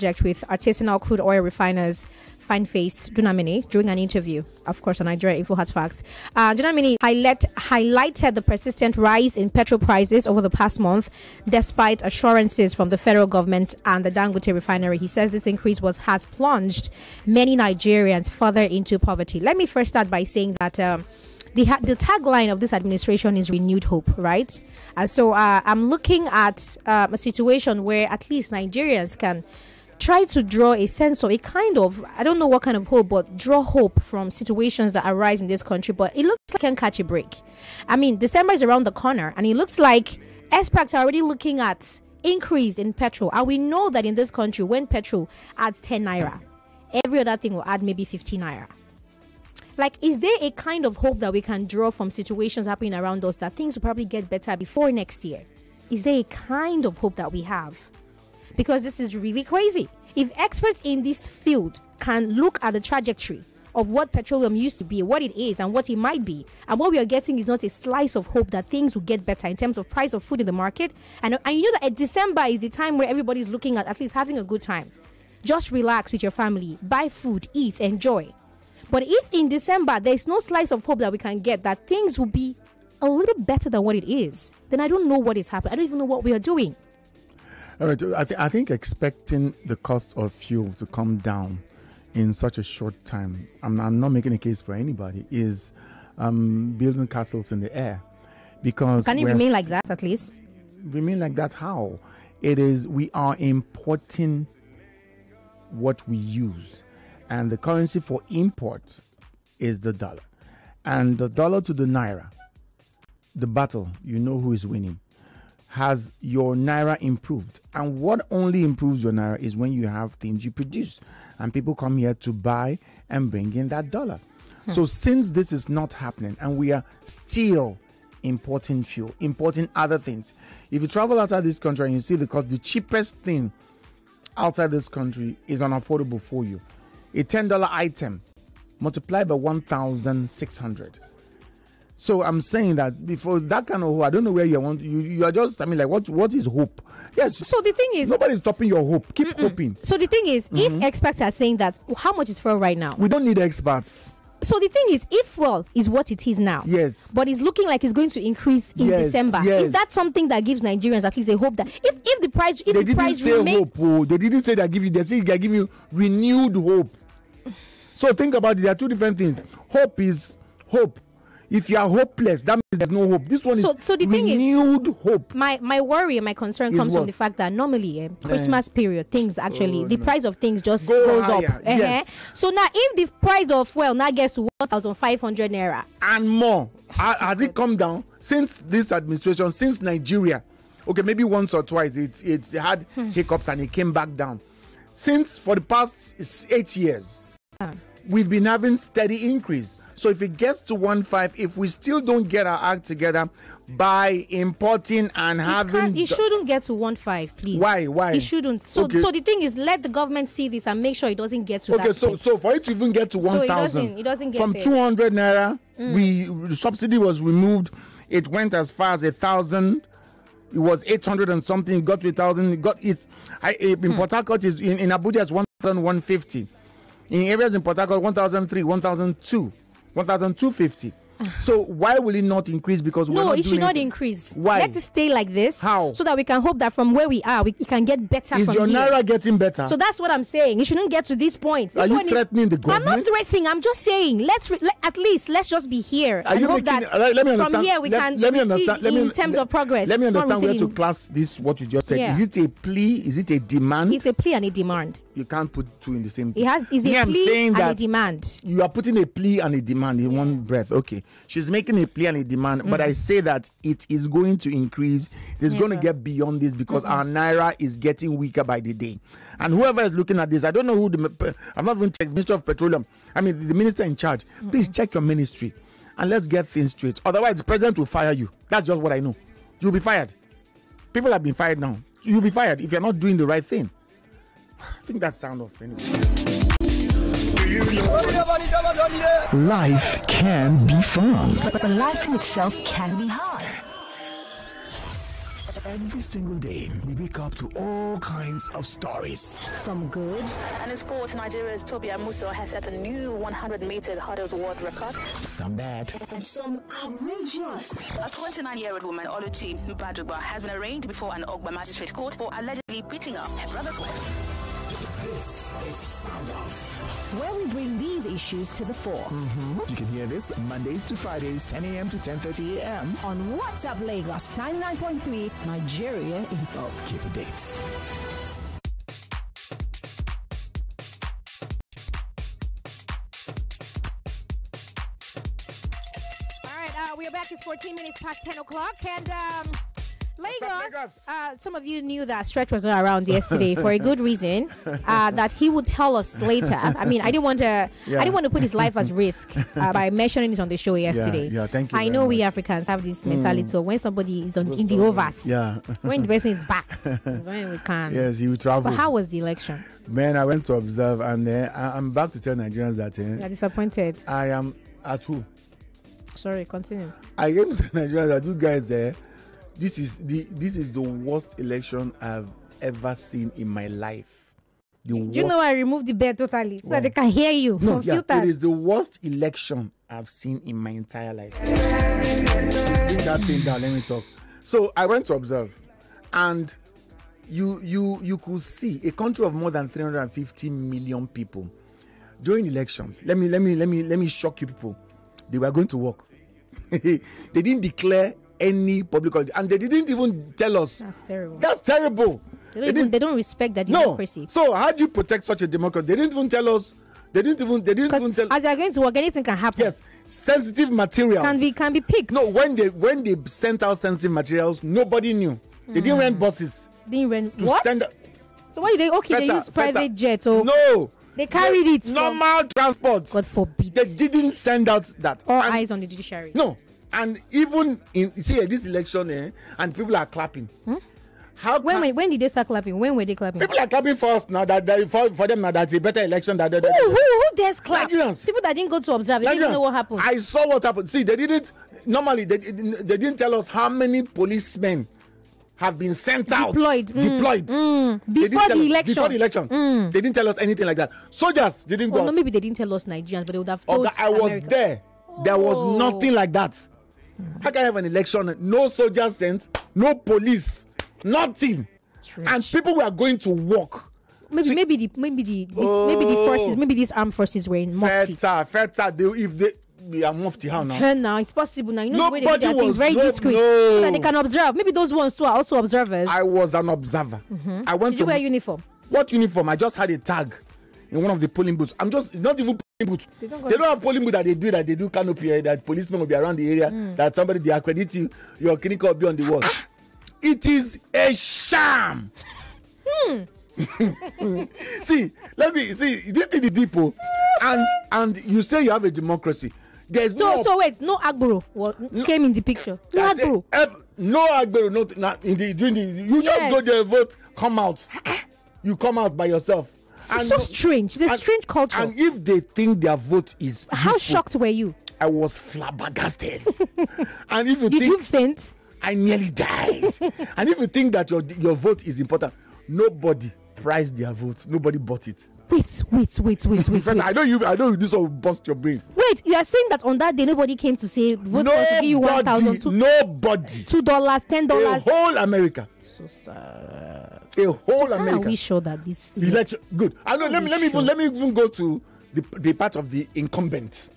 subject with artisanal crude oil refiners Fine Face Dunamini during an interview, of course, on Nigeria Info Hot Facts. Dunamini highlighted the persistent rise in petrol prices over the past month, despite assurances from the federal government and the Dangote refinery. He says this increase has plunged many Nigerians further into poverty. Let me first start by saying that the tagline of this administration is renewed hope, right? And so I'm looking at a situation where at least Nigerians can try to draw a sense of a kind of, I don't know what kind of hope, but draw hope from situations that arise in this country. But it looks like I can catch a break. I mean, December is around the corner, and it looks like experts are already looking at increase in petrol. And we know that in this country, when petrol adds 10 naira, every other thing will add maybe 15 naira. Like, is there a kind of hope that we can draw from situations happening around us that things will probably get better before next year? Is there a kind of hope that we have? Because this is really crazy. If experts in this field can look at the trajectory of what petroleum used to be, what it is, and what it might be, and what we are getting is not a slice of hope that things will get better in terms of price of food in the market. And you know that December is the time where everybody's looking at least having a good time. Just relax with your family, buy food, eat, enjoy. But if in December there's no slice of hope that we can get that things will be a little better than what it is, then I don't know what is happening. I don't even know what we are doing. All right, I think expecting the cost of fuel to come down in such a short time, I'm not making a case for anybody, is building castles in the air. Because can it remain like that at least? Remain like that how? It is, we are importing what we use. And the currency for import is the dollar. And the dollar to the naira, the battle, you know who is winning. Has your naira improved? And what only improves your naira is when you have things you produce and people come here to buy and bring in that dollar. So since this is not happening and we are still importing fuel, importing other things, if you travel outside this country and you see the cost, the cheapest thing outside this country is unaffordable for you. A $10 item multiplied by 1,600. So I'm saying that before that kind of hope, I don't know where you want. You are just, I mean, like, what is hope? Yes. So the thing is, nobody's stopping your hope. Keep hoping. So the thing is, if experts are saying that, how much is fuel right now? We don't need experts. So the thing is, if fuel is what it is now, yes, but it's looking like it's going to increase in December, is that something that gives Nigerians at least a hope that if the price, they didn't say hope. Oh, they didn't say that they say they give you renewed hope. So think about it. There are two different things. Hope is hope. If you are hopeless, that means there's no hope. This one is the renewed hope. My worry and my concern comes from the fact that normally Christmas period, things actually, the price of things just goes up. Yes. So now if the price of fuel now gets to 1,500 naira. And more, has it come down since this administration, since Nigeria? Okay, maybe once or twice it had hiccups and it came back down. Since for the past 8 years, we've been having steady increase. So if it gets to 1.5, if we still don't get our act together by importing and it shouldn't get to 1.5, please. Why? It shouldn't. So the thing is, let the government see this and make sure it doesn't get to that. Okay, so for it to even get to 1,000, it doesn't get from there. 200 naira, the subsidy was removed. It went as far as 1,000. It was 800 and something. It got to 1,000. In Port Harcourt is in Abuja it's 1,150. In areas in Port Harcourt 1,003, 1,002. 1,250. So why will it not increase? Because it should not increase. Why? Let it stay like this. How? So that we can hope that from where we are, we can get better. Is your naira getting better? So that's what I'm saying. It shouldn't get to this point. Are you threatening the government? I'm not threatening. I'm just saying at least let's just be here and hope that from here we can see in terms of progress. Let me understand where to class this. What you just said. Yeah. Is it a plea? Is it a demand? It's a plea and a demand. You can't put two in the same thing. It's a plea and a demand. You are putting a plea and a demand in one breath. Okay. She's making a plea and a demand, but I say that it is going to increase. It's going to get beyond this because our naira is getting weaker by the day. And whoever is looking at this, I don't know who I've not even checked, Minister of Petroleum. I mean, the minister in charge. Please check your ministry and let's get things straight. Otherwise, the president will fire you. That's just what I know. You'll be fired. People have been fired now. You'll be fired if you're not doing the right thing. I think that's sound off anyway. Life can be fun, but life in itself can be hard. Every single day, we wake up to all kinds of stories. Some good. And in sports, Nigeria's Tobi Amuso has set a new 100 meters hurdles world record. Some bad. And some outrageous. A 29-year-old woman, Oluchi Mbadugba, has been arraigned before an Ogba magistrate court for allegedly beating up her brother's wife. This is Sound Off, where we bring these issues to the fore. You can hear this Mondays to Fridays, 10 a.m. to 10:30 a.m. on WhatsUpLagos 99.3 Nigeria Info. Keep a date. We are back. It's 14 minutes past 10 o'clock. And Lagos, some of you knew that Stretch was not around yesterday for a good reason. That he would tell us later. I mean, I didn't want to put his life at risk by mentioning it on the show yesterday. Yeah, thank you. I know we Africans have this mentality. So when somebody is in the overs, when the person is back, is when we can. Yes, he will travel. But how was the election? Man, I went to observe, and I'm back to tell Nigerians that you're disappointed. I am at who? Sorry, continue. I came to Nigerians that you guys there. This is the worst election I've ever seen in my life. Do you know I removed the bed totally so that they can hear you from filters? It is the worst election I've seen in my entire life. Bring that thing down. Let me talk. So I went to observe, and you could see a country of more than 350 million people during elections. Let me shock you people. They were going to work. They didn't declare any public holiday, and they didn't even tell us. That's terrible. That's terrible. They don't respect that democracy. No. So how do you protect such a democracy? They didn't even tell us. They didn't even tell. As they are going to work, anything can happen. Yes, sensitive materials can be picked. No, when they sent out sensitive materials, nobody knew. They didn't rent buses. Didn't rent what? So why did they use private jets? Or no. They carried it. Normal transport. God forbid. They didn't send out that. All eyes on the judiciary. No. And even this election, and people are clapping. When did they start clapping? When were they clapping? People are clapping first now. For them now, that's a better election. Who dares clap? Nigerians. People that didn't go to observe. They didn't even know what happened. I saw what happened. See, they didn't. Normally, they didn't tell us how many policemen have been sent out. Deployed. Before the election. They didn't tell us anything like that. Soldiers didn't go. No, maybe they didn't tell us Nigerians, but they would have told I was America. there. There was nothing like that. How can I have an election? No soldiers sent, no police, nothing. And people were going to work. Maybe the forces, maybe these armed forces were in Mufti. Feta, they are Mufti. How now? Now it's possible. Now you know the way they do their things very discreet, no. so that they can observe. Maybe those ones too are also observers. I was an observer. I went Did you wear uniform? What uniform? I just had a tag in one of the polling booths. I'm just not even polling booth. They don't have polling booth that they do canopy, that policemen will be around the area, that somebody they accredit you, your clinic will be on the wall. It is a sham. See, let me see. This is the depot, and you say you have a democracy. There's so wait, no Agboro came in the picture. No Agboro. No Agboro. You just go there, vote, come out. You come out by yourself. It's so strange. It's a strange culture. And if they think their vote is how shocked were you? I was flabbergasted. And if did you faint? I nearly died. And if you think that your vote is important, nobody priced their vote. Nobody bought it. Wait. I know this will bust your brain. Wait, you are saying that on that day nobody came to say vote for to give you 1,000, nobody, $2, $10, a whole America. So sad. A whole America. America. Are we sure that this election good? I know. Let me even go to the part of the incumbent.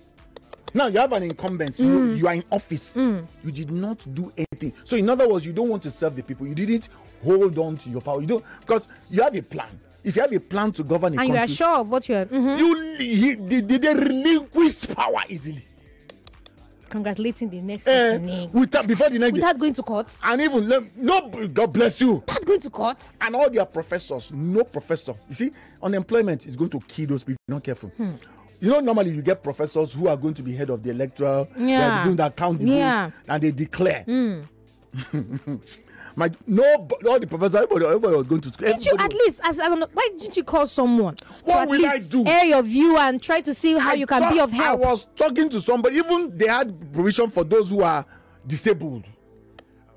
Now you have an incumbent. You are in office. You did not do anything. So in other words, you don't want to serve the people. You didn't hold on to your power. You don't, because you have a plan. If you have a plan to govern a country, and you are sure of what you are, did they relinquish power easily? Congratulating the next person before the next without going to court, and even no, God bless you, without going to court, and all their professors, no professor. You see, unemployment is going to kill those people if you're not careful. You know, normally you get professors who are going to be head of the electoral, they're going to count the vote, and they declare. All the professors, everybody was going to school. Did you at least, why didn't you call someone? What will I do? Air your view and try to see how you can be of help. I was talking to somebody, even they had provision for those who are disabled.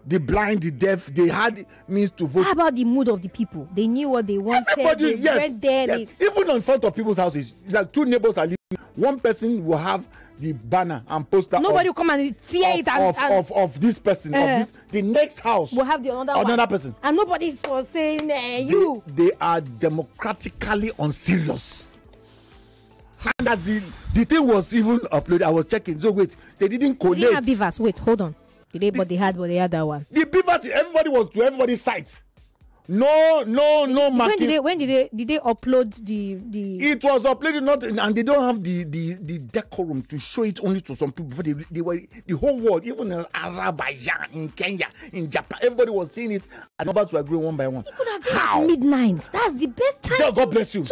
the blind, the deaf, they had means to vote. How about the mood of the people? They knew what they wanted. Everybody, they yes, went there. yes. Even in front of people's houses, like two neighbors are living. One person will have the banner and poster. Nobody will come and tear it of this person. Of this, the next house will have the another person, and nobody's for saying you. They are democratically unserious. And as the thing was even uploaded, I was checking. So wait, they didn't collate. They didn't have beavers. Wait, hold on. But they had that one. The beavers, everybody was to everybody's site. No marking. When did they upload the? It was uploaded not, and they don't have the decorum to show it only to some people. They were the whole world, even in Azerbaijan, in Kenya, in Japan. Everybody was seeing it, and numbers were growing one by one. You could have been at midnight. That's the best time. God bless you.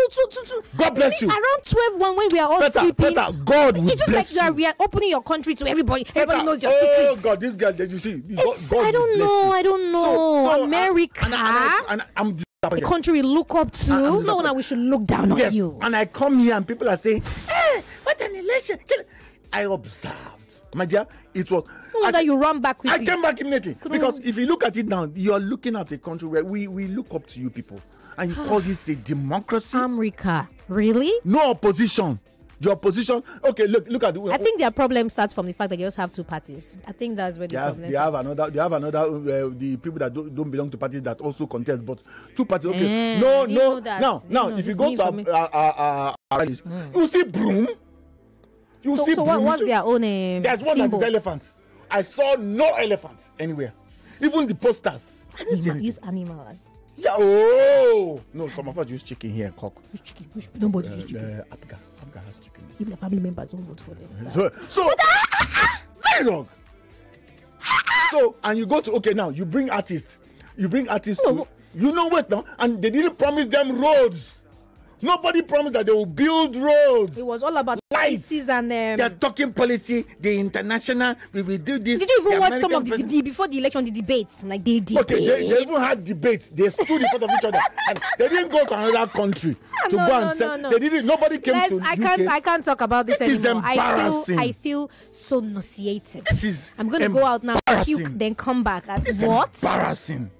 God bless you. Around 12 when we are all sleeping. God will it's just bless like you are opening your country to everybody. Everybody knows your secrets. Oh God, this girl, did you see? I don't know. So, America. And I'm the country we look up to. No, now we should look down on you. And I come here and people are saying, "Hey, what an election!" I observed, my dear. It was. No wonder you run back quickly. I came back immediately because if you look at it now, you are looking at a country where we look up to you people, and you call this a democracy. America, really? No opposition. Your opposition. Okay, look at. I think their problem starts from the fact that they just have two parties. I think that's where the problem. They have another. The people that don't belong to parties that also contest, but two parties. Okay, no. Now, if you go to rallies, you see broom. You see broom. What's their own? There's one that is elephants. I saw no elephants anywhere. Even the posters. I didn't see use animals. Yeah. Oh no! Some of us use chicken here. Cock. Use chicken. Nobody use chicken. Abga has chicken. Even the family members don't vote for them. So very wrong. So and you go to now. You bring artists. To wait now, and they didn't promise them roads. Nobody promised that they will build roads. It was all about policies and they're talking policy. The international, we will do this. Did you even watch some of the before the election, the debates? Like they did. Okay, they even had debates. They stood in front of each other, and they didn't go to another country to go and say. No. They didn't. Nobody came to. I can't talk about this anymore. It is embarrassing. I feel so nauseated. This is. I'm going to go out now, puke, then come back. It's what? Embarrassing.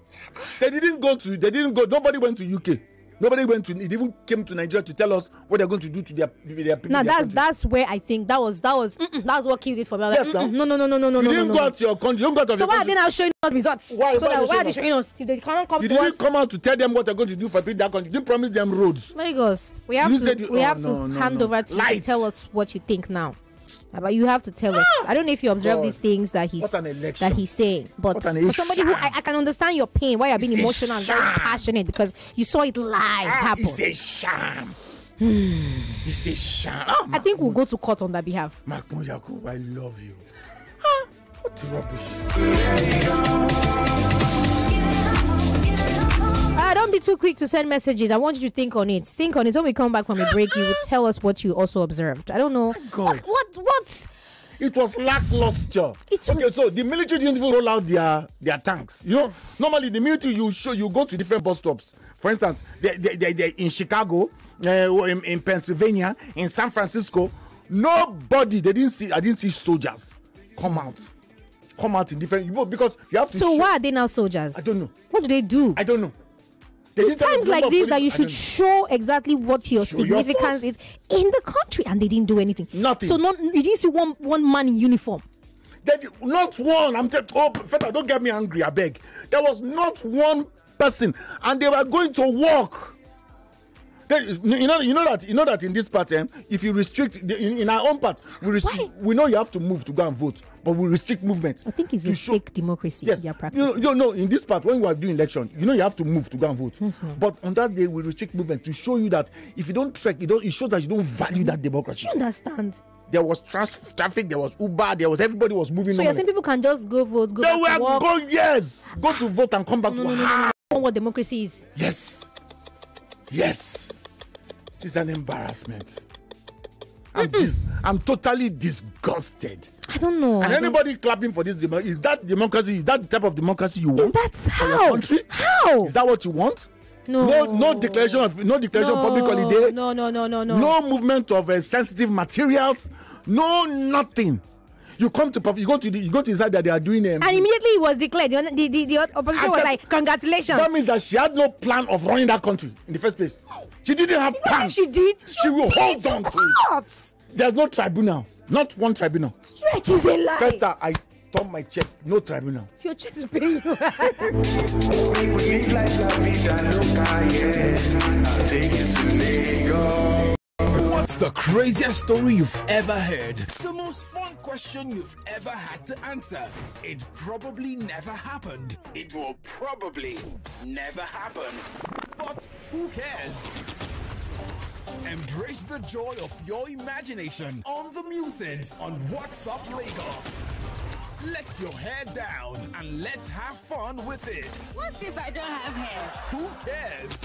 They didn't go. Nobody went to UK. Nobody went to. It even came to Nigeria to tell us what they're going to do to their people. Now that's where I think that was what killed it for me. Yes, no. You didn't go out to your country. You didn't go out of your country. So why are they now showing us results? Why are they showing us? If they can't come you to us. You didn't come out to tell them what they're going to do for people in that country. You didn't promise them roads. Lagos, we have to hand over to you to tell us what you think now. But you have to tell us. I don't know if you observe these things that he's saying, but for somebody who I can understand your pain, why you're being emotional and very passionate because you saw it live happen. It's a sham. It's a sham. I think we'll go to court on that behalf. Mahmoud Yakub, I love you. What rubbish. Don't be too quick to send messages. I want you to think on it. Think on it. When we come back from a break, you will tell us what you also observed. I don't know. God. What? It was lackluster. So the military didn't even roll out their tanks. You know, normally the military you go to different bus stops. For instance, they in Chicago, in Pennsylvania, in San Francisco. Nobody. I didn't see soldiers come out in different because you have to. So why are they now soldiers? I don't know. What do they do? I don't know. It's times like this that you should show exactly what your significance is in the country, and they didn't do anything. Nothing. So you didn't see one man in uniform. Not one. I'm telling. Oh, Feta, don't get me angry. I beg. There was not one person, and they were going to walk. You know that in this part, if you restrict in our own part, we know you have to move to go and vote, but we restrict movement. I think it's a fake democracy. Yes, they are practicing. In this part when we are doing election, you have to move to go and vote. Yes, but on that day, we restrict movement to show you that if you don't trek, it shows that you don't value that democracy. You understand? There was traffic, there was Uber, everybody was moving. So you're saying people can just go vote, go to work? Go to vote and come back to work. No. What democracy is? Yes. It's an embarrassment. I'm totally disgusted. I don't know. And anybody clapping for this democracy, is that democracy? Is that the type of democracy you want? That's how. For your country? How? Is that what you want? No declaration of public holiday. No. No movement of sensitive materials. No nothing. You come to you go to inside that they are doing and immediately it was declared. The opposition was like, congratulations. That means that she had no plan of running that country in the first place. She didn't have plan. She did. She will hold on to it. There's no tribunal. Not one tribunal. Stretch is a lie. Feta, I thumb my chest. No tribunal. Your chest is paying you. What's the craziest story you've ever heard? The most fun question you've ever had to answer. It probably never happened. It will probably never happen. But who cares? Embrace the joy of your imagination on the Musings on WhaatsUpLagos. Let your hair down and let's have fun with it. What if I don't have hair? Who cares?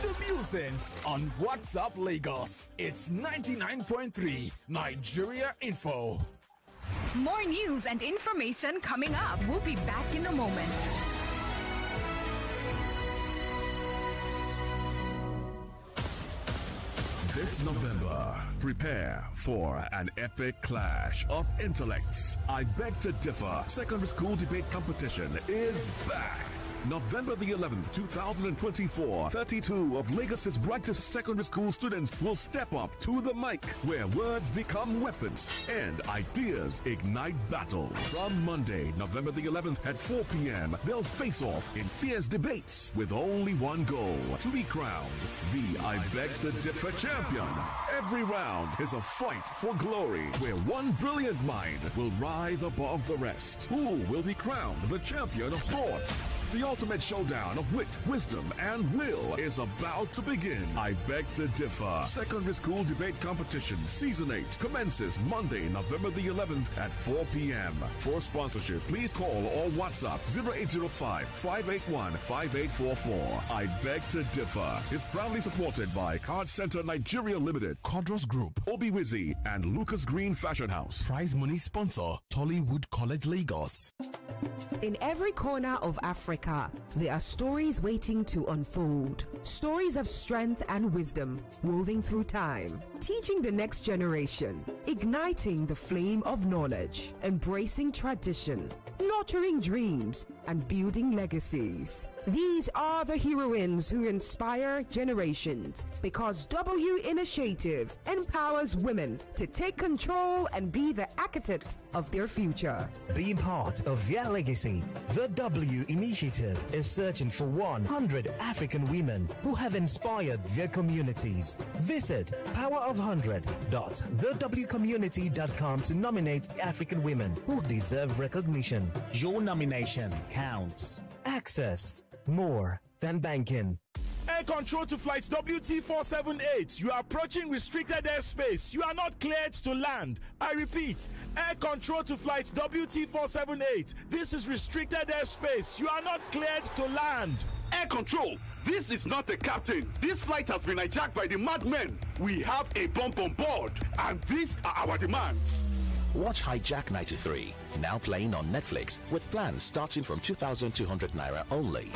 The Musings on WhaatsUpLagos. It's 99.3 Nigeria Info. More news and information coming up. We'll be back in a moment. This November, prepare for an epic clash of intellects. I Beg to Differ Secondary School Debate Competition is back. November the 11th, 2024, 32 of Lagos's brightest secondary school students will step up to the mic, where words become weapons and ideas ignite battles. On Monday, November the 11th at 4 p.m., they'll face off in fierce debates with only one goal: to be crowned the I Beg to Differ champion. Every round is a fight for glory, where one brilliant mind will rise above the rest. Who will be crowned the champion of thought? The ultimate showdown of wit, wisdom, and will is about to begin. I Beg to Differ Secondary School Debate Competition Season 8 commences Monday, November the 11th at 4 p.m. For sponsorship, please call or WhatsApp 0805-581-5844. I Beg to Differ is proudly supported by Card Center Nigeria Limited, Codros Group, Obi Wizzy, and Lucas Green Fashion House. Prize money sponsor, Tollywood College Lagos. In every corner of Africa, there are stories waiting to unfold. Stories of strength and wisdom woven through time, teaching the next generation, igniting the flame of knowledge, embracing tradition, nurturing dreams, and building legacies. These are the heroines who inspire generations, because W Initiative empowers women to take control and be the architect of their future. Being part of their legacy, the W Initiative is searching for 100 African women who have inspired their communities. Visit powerofhundred.thewcommunity.com to nominate African women who deserve recognition. Your nomination counts. Access more than banking. Air control to flights WT478. You are approaching restricted airspace. You are not cleared to land. I repeat, air control to flights WT478. This is restricted airspace. You are not cleared to land. Air control, this is not a captain. This flight has been hijacked by the madmen. We have a bomb on board, and these are our demands. Watch Hijack 93, now playing on Netflix, with plans starting from 2,200 Naira only.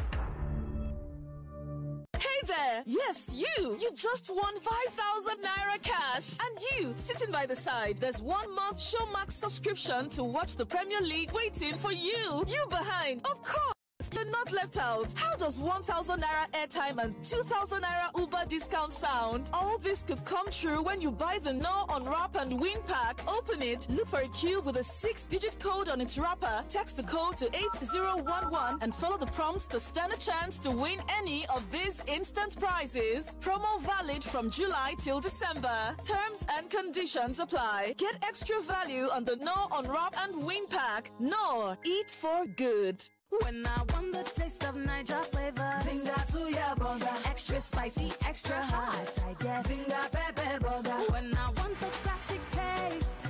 Hey there! Yes, you! You just won 5,000 Naira cash! And you, sitting by the side, there's 1 month Showmax subscription to watch the Premier League waiting for you! You behind! Of course! You're not left out. How does 1,000 Naira airtime and 2,000 Naira Uber discount sound? All this could come true when you buy the No Unwrap and Win pack. Open it, look for a cube with a 6-digit code on its wrapper, text the code to 8011 and follow the prompts to stand a chance to win any of these instant prizes. Promo valid from July till December. Terms and conditions apply. Get extra value on the No Unwrap and Win pack. No, eat for good. When I want the taste of Niger flavor, Zinga Suya burger, extra spicy, extra hot, I guess. Zinga pepper burger. When I want the classic taste,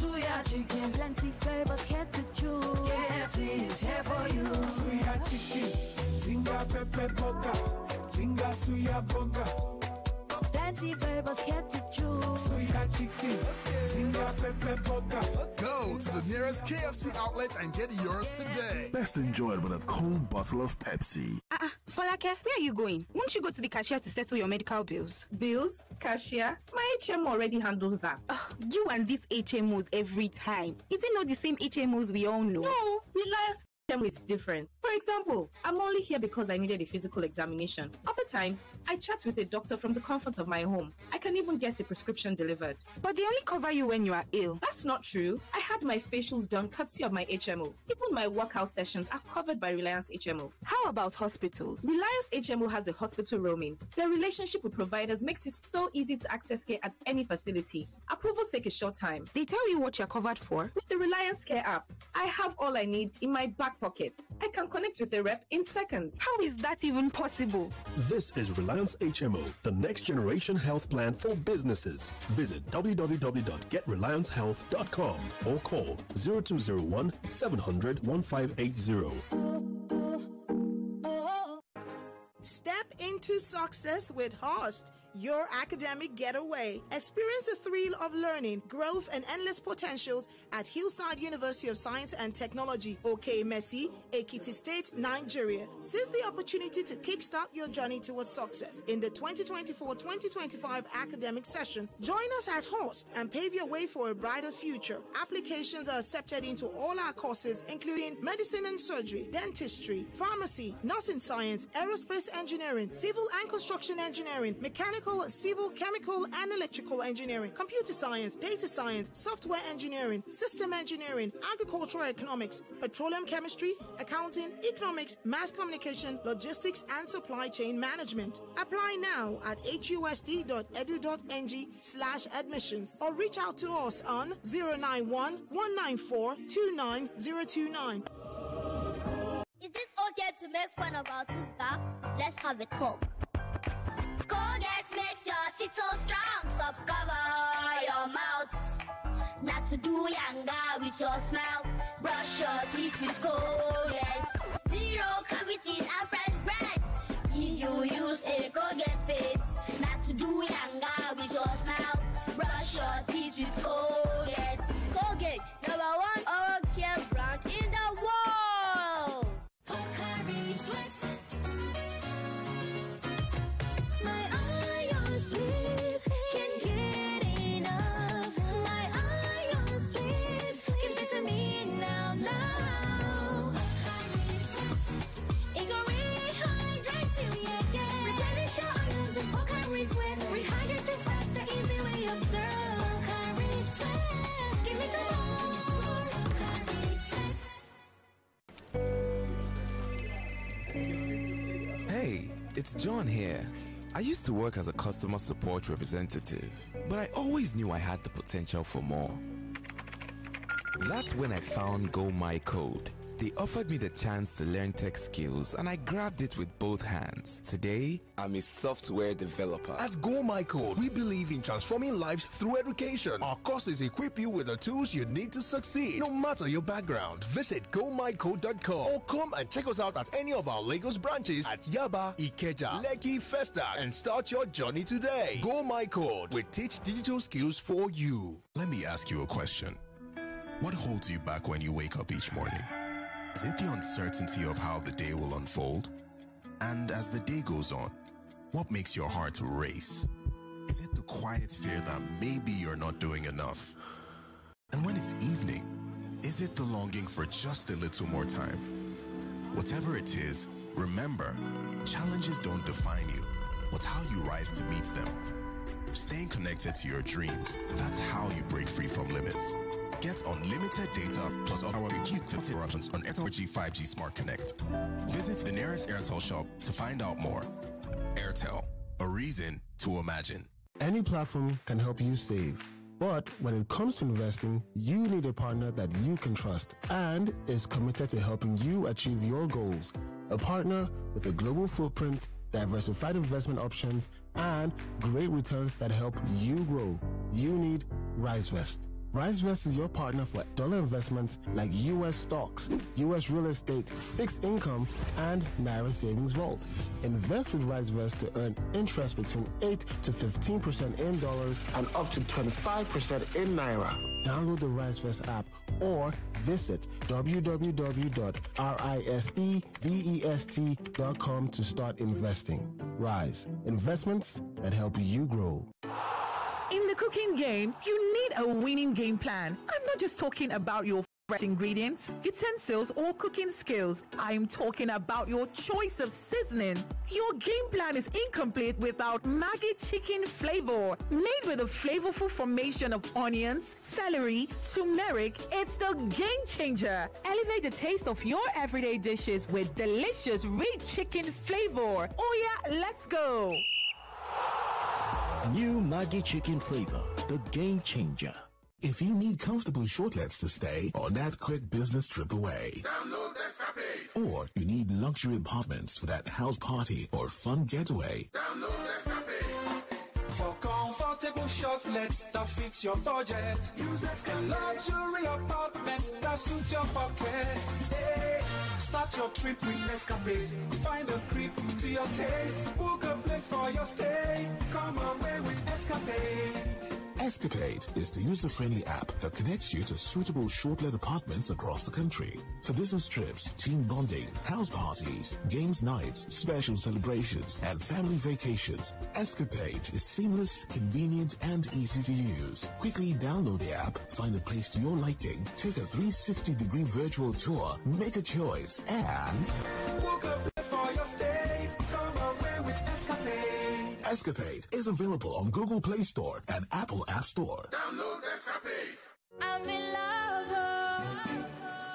Suya chicken, plenty flavors, get to choose. KFC is here for you. Suya chicken, Zinga pepper burger, Zinga Suya burger. Plenty flavors, get to choose. Suya Zinga chicken, zinga pepper burger. Go to the nearest KFC outlet and get yours today. Best enjoyed with a cold bottle of Pepsi. Folake, where are you going? Won't you go to the cashier to settle your medical bills? Bills? Cashier? My HMO already handles that. You and these HMOs every time. Is it not the same HMOs we all know? No, Reliance HMO is different. For example, I'm only here because I needed a physical examination. Other times, I chat with a doctor from the comfort of my home. I can even get a prescription delivered. But they only cover you when you are ill. That's not true. I had my facials done courtesy of my HMO. Even my workout sessions are covered by Reliance HMO. How about hospitals? Reliance HMO has a hospital roaming. Their relationship with providers makes it so easy to access care at any facility. Approvals take a short time. They tell you what you're covered for? With the Reliance Care app, I have all I need in my back pocket. I can connect with the rep in seconds. How is that even possible? This is Reliance HMO, the next generation health plan for businesses. Visit www.getreliancehealth.com or call 0201 700 1580. Step into success with Host, your academic getaway. Experience the thrill of learning, growth, and endless potentials at Hillside University of Science and Technology, Okemesi, Ekiti State, Nigeria. Seize the opportunity to kickstart your journey towards success in the 2024-2025 academic session. Join us at Host and pave your way for a brighter future. Applications are accepted into all our courses, including medicine and surgery, dentistry, pharmacy, nursing science, aerospace engineering, civil and construction engineering, mechanical, civil, chemical, and electrical engineering, computer science, data science, software engineering, system engineering, agricultural economics, petroleum chemistry, accounting, economics, mass communication, logistics, and supply chain management. Apply now at husd.edu.ng/admissions or reach out to us on 091-194-29029. Is it okay to make fun of our tooth gap? Let's have a talk. Colgate makes your teeth so strong. Stop cover your mouth. Not to do younger with your smile. Brush your teeth with Colgate. Zero cavities and fresh breath. If you use a Colgate paste. Not to do younger with your smile. Brush your teeth with Colgate. Colgate, #1 oral care brand in the world. Hey, it's John here. I used to work as a customer support representative, but I always knew I had the potential for more. That's when I found Go My Code. They offered me the chance to learn tech skills, and I grabbed it with both hands. Today, I'm a software developer. At Go My Code, we believe in transforming lives through education. Our courses equip you with the tools you need to succeed, no matter your background. Visit gomycode.com or come and check us out at any of our Lagos branches at Yaba, Ikeja, Lekki, Festac, and start your journey today. Go My Code. We teach digital skills for you. Let me ask you a question. What holds you back when you wake up each morning? Is it the uncertainty of how the day will unfold? And as the day goes on, what makes your heart race? Is it the quiet fear that maybe you're not doing enough? And when it's evening, is it the longing for just a little more time? Whatever it is, remember, challenges don't define you, but how you rise to meet them. Staying connected to your dreams, that's how you break free from limits. Get unlimited data plus our utility options on Airtel 5G Smart Connect. Visit the nearest Airtel shop to find out more. Airtel, a reason to imagine. Any platform can help you save. But when it comes to investing, you need a partner that you can trust and is committed to helping you achieve your goals. A partner with a global footprint, diversified investment options, and great returns that help you grow. You need RiseVest. RiseVest is your partner for dollar investments like U.S. stocks, U.S. real estate, fixed income, and Naira Savings Vault. Invest with RiseVest to earn interest between 8 to 15% in dollars and up to 25% in Naira. Download the RiseVest app or visit www.risevest.com to start investing. Rise, investments that help you grow. In the cooking game, you need a winning game plan. I'm not just talking about your ingredients, utensils, or cooking skills. I'm talking about your choice of seasoning. Your game plan is incomplete without Maggi chicken flavor. Made with a flavorful formation of onions, celery, turmeric, it's the game changer. Elevate the taste of your everyday dishes with delicious rich chicken flavor. Oh yeah, let's go. New Maggi chicken flavor, the game changer. If you need comfortable shortlets to stay on that quick business trip away, download Escapade. Or you need luxury apartments for that house party or fun getaway, download Escapade. For comfortable shortlets that fits your budget, use Escapade. Luxury apartments that suit your pocket. Hey, start your trip with Escapade. Find a crib to your taste. Book a place for your stay. Come away with Escapade. Escapade is the user-friendly app that connects you to suitable short-let apartments across the country. For business trips, team bonding, house parties, games nights, special celebrations, and family vacations, Escapade is seamless, convenient, and easy to use. Quickly download the app, find a place to your liking, take a 360-degree virtual tour, make a choice, and book a place for your stay. Come away with Escapade. Escapade is available on Google Play Store and Apple App Store. Download Escapade. I'm in love.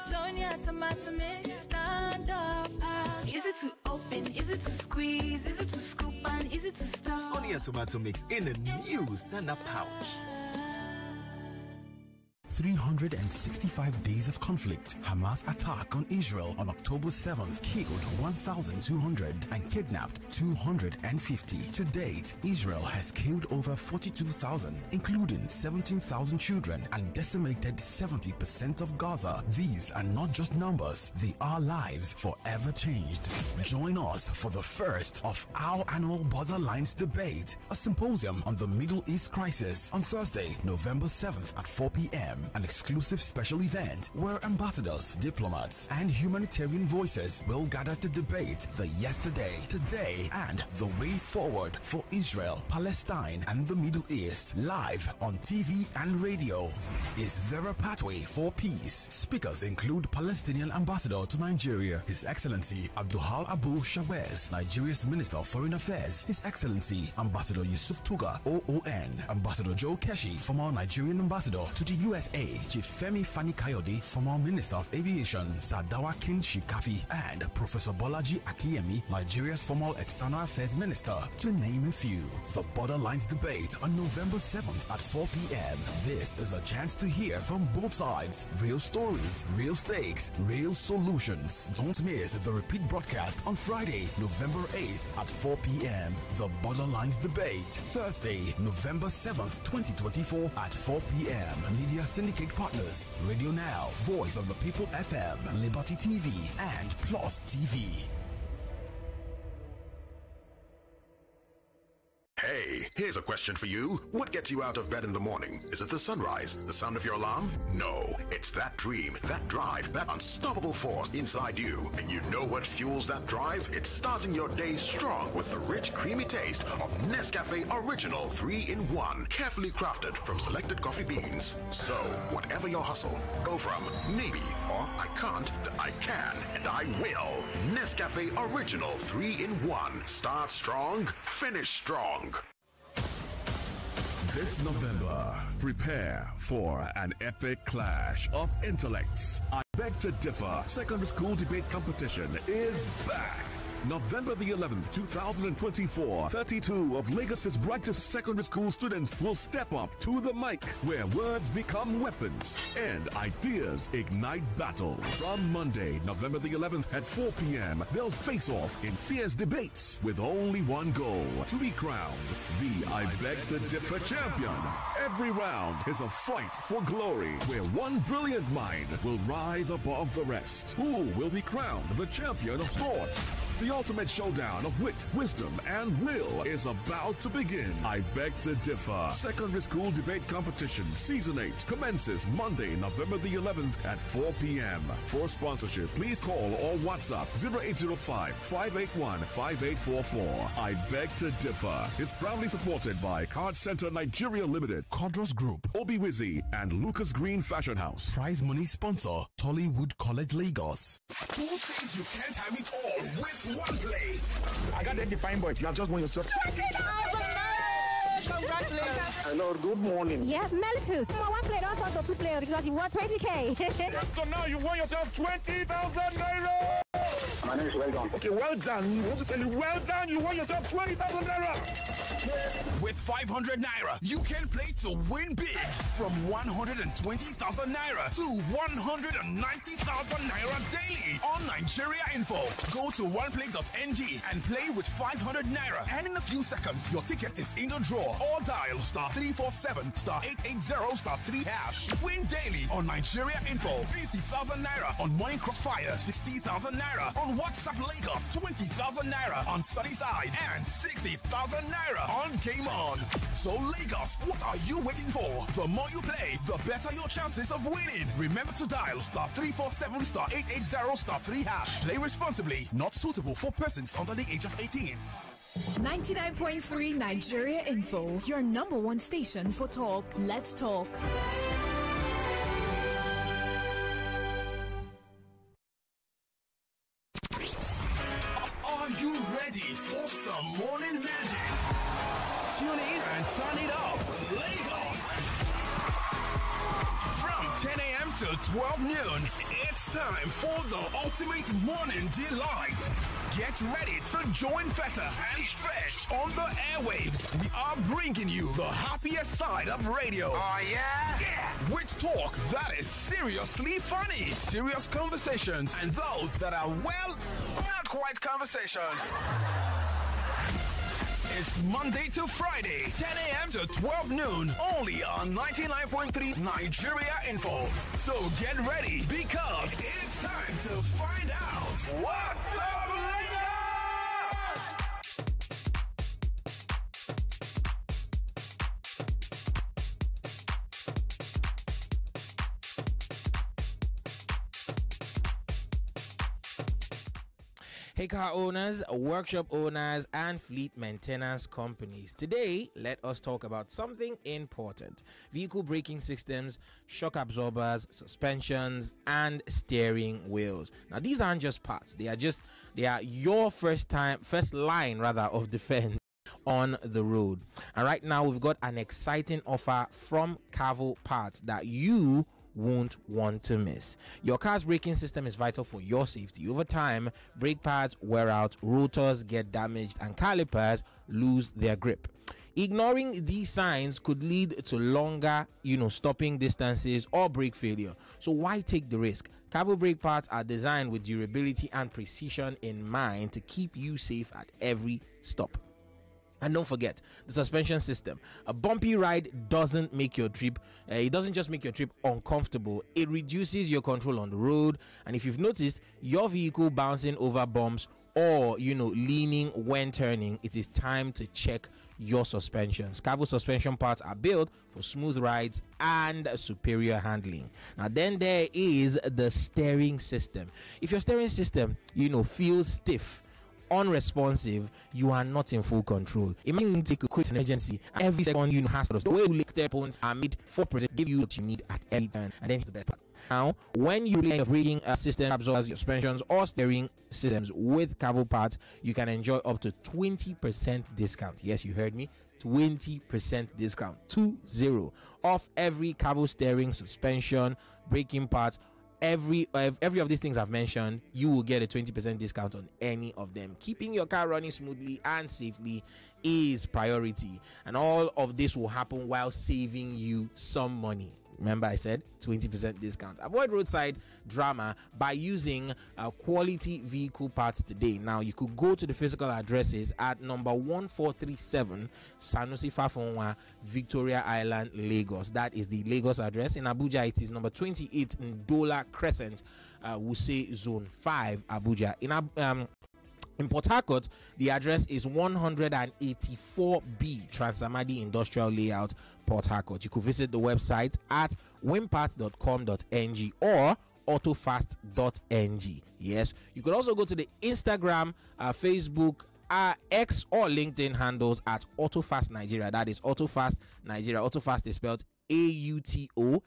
Sonia tomato mix, stand up. Is it to open? Is it to squeeze? Is it to scoop? And is it to stir? Sonia tomato mix in a new stand-up pouch. 365 days of conflict. Hamas attack on Israel on October 7th killed 1,200 and kidnapped 250. To date, Israel has killed over 42,000, including 17,000 children, and decimated 70% of Gaza. These are not just numbers, they are lives forever changed. Join us for the first of our annual Borderlines Debate, a symposium on the Middle East crisis on Thursday, November 7th at 4 p.m. An exclusive special event where ambassadors, diplomats, and humanitarian voices will gather to debate the yesterday, today, and the way forward for Israel, Palestine, and the Middle East. Live on TV and radio. Is there a pathway for peace? Speakers include Palestinian Ambassador to Nigeria, His Excellency Abdulhal Abu Shawez, Nigeria's Minister of Foreign Affairs, His Excellency Ambassador Yusuf Tuga, OON, Ambassador Joe Keshi, former Nigerian Ambassador to the USA, Chief Femi Fani Kayode, former Minister of Aviation, Sadawa Kin Shikafi, and Professor Bolaji Akiyemi, Nigeria's former External Affairs Minister, to name a few. The Borderlines Debate on November 7th at 4 p.m. This is a chance to hear from both sides. Real stories, real stakes, real solutions. Don't miss the repeat broadcast on Friday, November 8th at 4 p.m. The Borderlines Debate, Thursday, November 7th, 2024 at 4 p.m. Media Syndicate Partners, Radio Now, Voice of the People FM, Liberty TV, and Plus TV. Hey, here's a question for you. What gets you out of bed in the morning? Is it the sunrise? The sound of your alarm? No, it's that dream, that drive, that unstoppable force inside you. And you know what fuels that drive? It's starting your day strong with the rich, creamy taste of Nescafe Original 3-in-1, carefully crafted from selected coffee beans. So, whatever your hustle, go from maybe or I can't to I can and I will. Nescafe Original 3-in-1. Start strong, finish strong. This November, prepare for an epic clash of intellects. I Beg to Differ Secondary School Debate Competition is back. November the 11th, 2024, 32 of Lagos's brightest secondary school students will step up to the mic, where words become weapons and ideas ignite battles. From Monday, November the 11th at 4 p.m., they'll face off in fierce debates with only one goal: to be crowned the I Beg to Differ champion. Every round is a fight for glory, where one brilliant mind will rise above the rest. Who will be crowned the champion of thought? The ultimate showdown of wit, wisdom, and will is about to begin. I Beg to Differ Secondary School Debate Competition Season 8 commences Monday, November the 11th at 4 p.m. For sponsorship, please call or WhatsApp 0805-581-5844. I Beg to Differ is proudly supported by Card Center Nigeria Limited, Codros Group, Obi Wizzy, and Lucas Green Fashion House. Prize money sponsor, Tollywood College, Lagos. Who says you can't have it all with one play? I got that defined, but you have just won yourself 20,000! Congratulations. Hello, good morning. Yes, Meltus. One player, don't talk to two players because you won 20K. So now you won yourself 20,000 naira. My name is Well Done. Okay, well done. You want to tell you, well done, you won yourself 20,000 naira. With 500 naira, you can play to win big. From 120,000 naira to 190,000 naira daily on Nigeria Info. Go to oneplay.ng and play with 500 naira. And in a few seconds, your ticket is in the draw. Or dial *347*880*3#. Win daily on Nigeria Info. 50,000 naira on Money Crossfire. 60,000 naira on WhatsUpLagos. 20,000 naira on Sunnyside. And 60,000 naira on Game On. So Lagos, what are you waiting for? The more you play, the better your chances of winning. Remember to dial *347*880*3#. Play responsibly. Not suitable for persons under the age of 18. 99.3 Nigeria Info, your number one station for talk. Let's talk. Are you ready for some morning magic? Tune in and turn it up. Lagos. From 10 a.m. to 12 noon, it's time for the ultimate morning delight. Get ready to join Feta and Stretch on the airwaves. We are bringing you the happiest side of radio. Oh, yeah? Yeah. With talk that is seriously funny, serious conversations, and those that are, well, not quite conversations. It's Monday to Friday, 10 a.m. to 12 noon, only on 99.3 Nigeria Info. So get ready, because it's time to find out what's up, Lagos! Hey car owners, workshop owners, and fleet maintenance companies. Today, let us talk about something important: vehicle braking systems, shock absorbers, suspensions, and steering wheels. Now, these aren't just parts. They are your first line of defense on the road. And right now, we've got an exciting offer from Cavo Parts that you won't want to miss. Your car's braking system is vital for your safety. Over time, brake pads wear out, rotors get damaged, and calipers lose their grip. Ignoring these signs could lead to longer, stopping distances or brake failure. So why take the risk? Cavo brake parts are designed with durability and precision in mind to keep you safe at every stop. And don't forget the suspension system. A bumpy ride doesn't make your trip, it doesn't just make your trip uncomfortable, it reduces your control on the road. And if you've noticed your vehicle bouncing over bumps or, leaning when turning, it is time to check your suspensions. Cavo suspension parts are built for smooth rides and superior handling. Now, then there is the steering system. If your steering system, feels stiff, unresponsive, you are not in full control. Imagine you take a quick emergency and every second has to. The way electric points are made for give you what you need at every turn, and then the best part. Now, when you rely on braking system absorbers, your suspensions, or steering systems with Cavo parts, you can enjoy up to 20% discount. Yes, you heard me. 20% discount, 20, off every Cavo steering, suspension, braking parts, every of these things I've mentioned, you will get a 20% discount on any of them. Keeping your car running smoothly and safely is priority, and all of this will happen while saving you some money. Remember, I said 20% discount. Avoid roadside drama by using quality vehicle parts today. Now, you could go to the physical addresses at number 1437 Sanusi Fafonwa, Victoria Island, Lagos. That is the Lagos address. In Abuja, it is number 28 Ndola Crescent, Wuse Zone 5, Abuja. In Port Harcourt, the address is 184B Transamadi Industrial Layout, Port Harcourt. You could visit the website at winparts.com.ng or autofast.ng. Yes, you could also go to the Instagram, Facebook, X or LinkedIn handles at Autofast Nigeria. That is Autofast Nigeria. Autofast is spelled AUTOFAST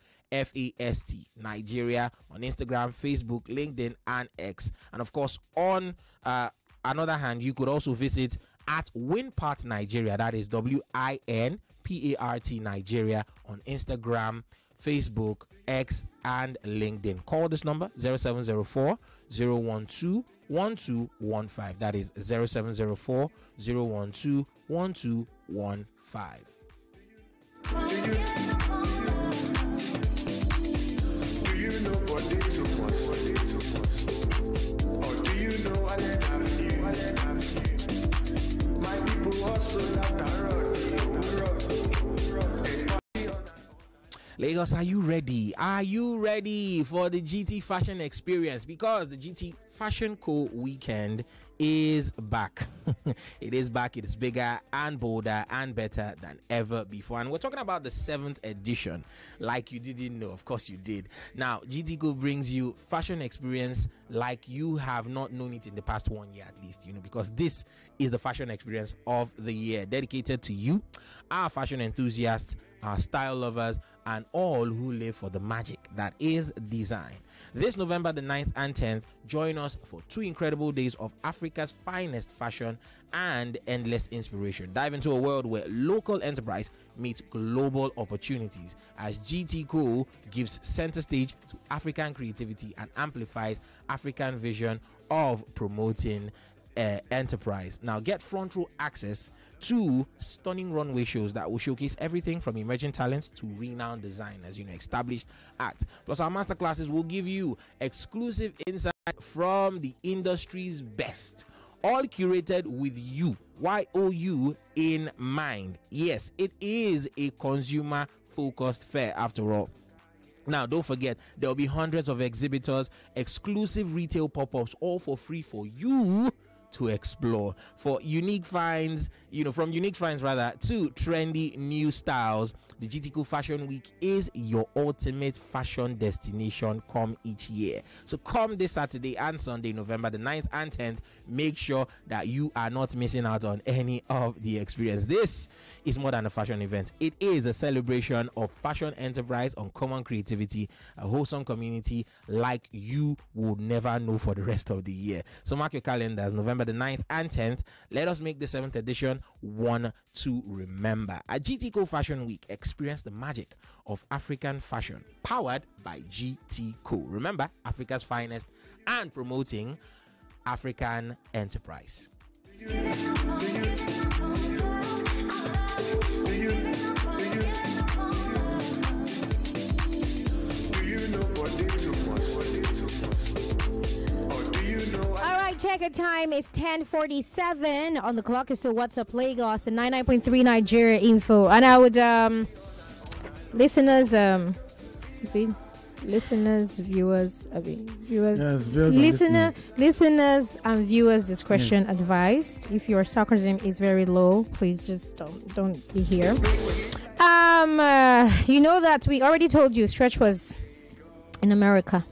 Nigeria on Instagram, Facebook, LinkedIn, and X. And of course, on another hand, you could also visit at WinPart Nigeria. That is WINPART Nigeria on Instagram, Facebook, X, and LinkedIn. Call this number 0704 012 1215. That is 0704 012 1215. Do you know what they took us? Or do you know I let have you? My people also like that road. Lagos, are you ready? Are you ready for the GT Fashion Experience? Because the GT Fashion Co weekend is back. It is back. It is bigger and bolder and better than ever before. And we're talking about the 7th edition. Like you didn't know. Of course you did. Now, GT Co brings you fashion experience like you have not known it in the past 1 year at least, because this is the fashion experience of the year, dedicated to you, our fashion enthusiasts, our style lovers, and all who live for the magic that is design. This November the 9th and 10th, join us for 2 incredible days of Africa's finest fashion and endless inspiration. Dive into a world where local enterprise meets global opportunities as GT Co gives center stage to African creativity and amplifies African vision of promoting enterprise. Now get front row access to stunning runway shows that will showcase everything from emerging talents to renowned designers, established acts. Plus, our masterclasses will give you exclusive insight from the industry's best, all curated with you, YOU, in mind. Yes, it is a consumer-focused fair after all. Now, don't forget, there will be hundreds of exhibitors, exclusive retail pop-ups, all for free for you to explore. For unique finds, from unique finds to trendy new styles, the GTCO Fashion Week is your ultimate fashion destination come each year. So come this Saturday and Sunday, November the 9th and 10th. Make sure that you are not missing out on any of the experience. This is more than a fashion event. It is a celebration of fashion enterprise, uncommon creativity, a wholesome community like you would never know for the rest of the year. So mark your calendars, November the 9th and 10th. Let us make the 7th edition one to remember. At GTCO Fashion Week, experience the magic of African fashion, powered by GTCO. Remember, Africa's finest and promoting African enterprise. Check it time is 10:47 on the clock. Is still What's Up Lagos and 99.3 Nigeria info. And I would listeners, viewers, listeners and viewers discretion advised. If your sarcasm is very low, please just don't be here. You know that we already told you Stretch was in America,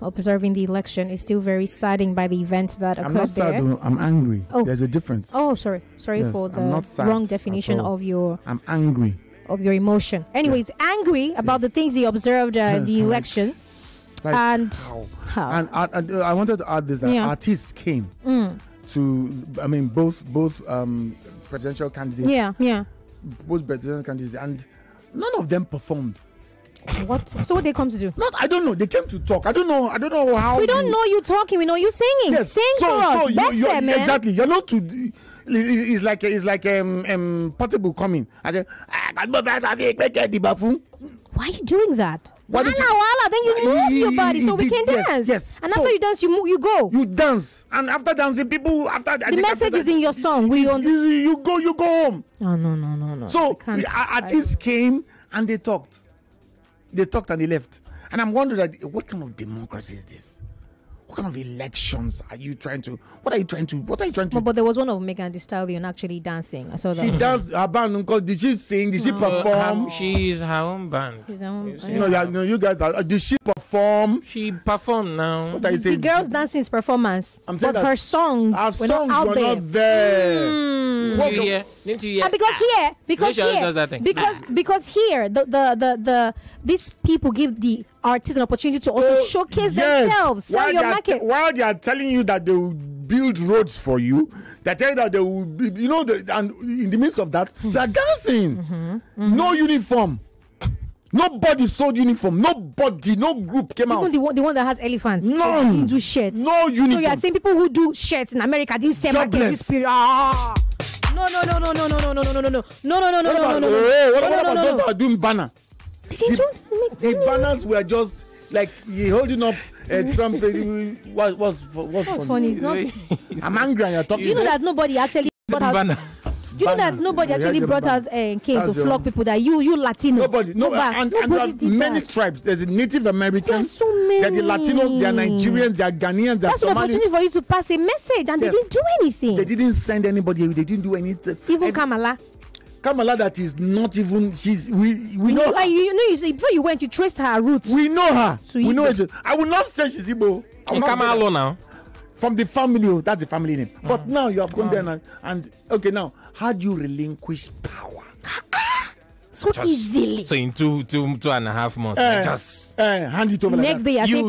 observing the election. Is still very saddened by the events that occurred. I'm not sad, there. I'm angry. Oh. There's a difference. Oh, sorry yes, for the wrong definition of your. I'm angry. Of your emotion. Anyways, angry about the things he observed the election. And how? And I wanted to add this, that artists came to, both presidential candidates. Yeah. Both presidential candidates, and none of them performed. What? So what they come to do? Not, I don't know. They came to talk. I don't know how. We don't know you talking. We know you singing. Yes. Sing for us. Man. Exactly. You're not to. It's like Portable coming. I say, why are you doing that? Why then you move your body so we can dance. Yes. And after you dance, you go. You dance, and after dancing, people the message is in your song. You go home. Oh, no. So artists came and they talked. They talked and they left. And I'm wondering, what kind of democracy is this? What kind of elections are you trying to? What are you trying to? But there was one of Megan Thee Stallion actually dancing. I saw that. She does her band. Did she sing? Did she perform? She is her own band. She's her own. No, you guys are. Did she perform? She performed now. What are you saying? The girls dancing is performance. But her songs were not out there. Not there. Didn't you hear? Because here, these people give the artists an opportunity to also showcase themselves, sell your market. While they are telling you that they will build roads for you, they tell you that they will be, and in the midst of that, they are dancing. No uniform. Nobody sold uniform. Nobody, no group came out. Even the one that has elephants. No. Didn't do shirts. No uniform. So you are saying people who do shirts in America didn't sell market this period. No. What about those that are doing banner? The banners were just like holding up Trump. What's funny? It's not. I'm angry and you're talking. You know that nobody actually brought out. You know that nobody actually brought out King to flog people. That you Latino. Nobody. No. And there are many tribes. There's Native Americans. So many. There are the Latinos. There are Nigerians. There are Ghanaians. There are Somalis. That's an opportunity for you to pass a message, and they didn't do anything. They didn't send anybody. They didn't do anything. Even Kamala, that is not even. We know. You see, before you went, you traced her roots. We know her. We know her. I will not say she's Igbo. Kamala now. From the family, that's the family name. But now you have gone there and okay, now how do you relinquish power? So easily. So in two and a half months, just hand it over. Next day, you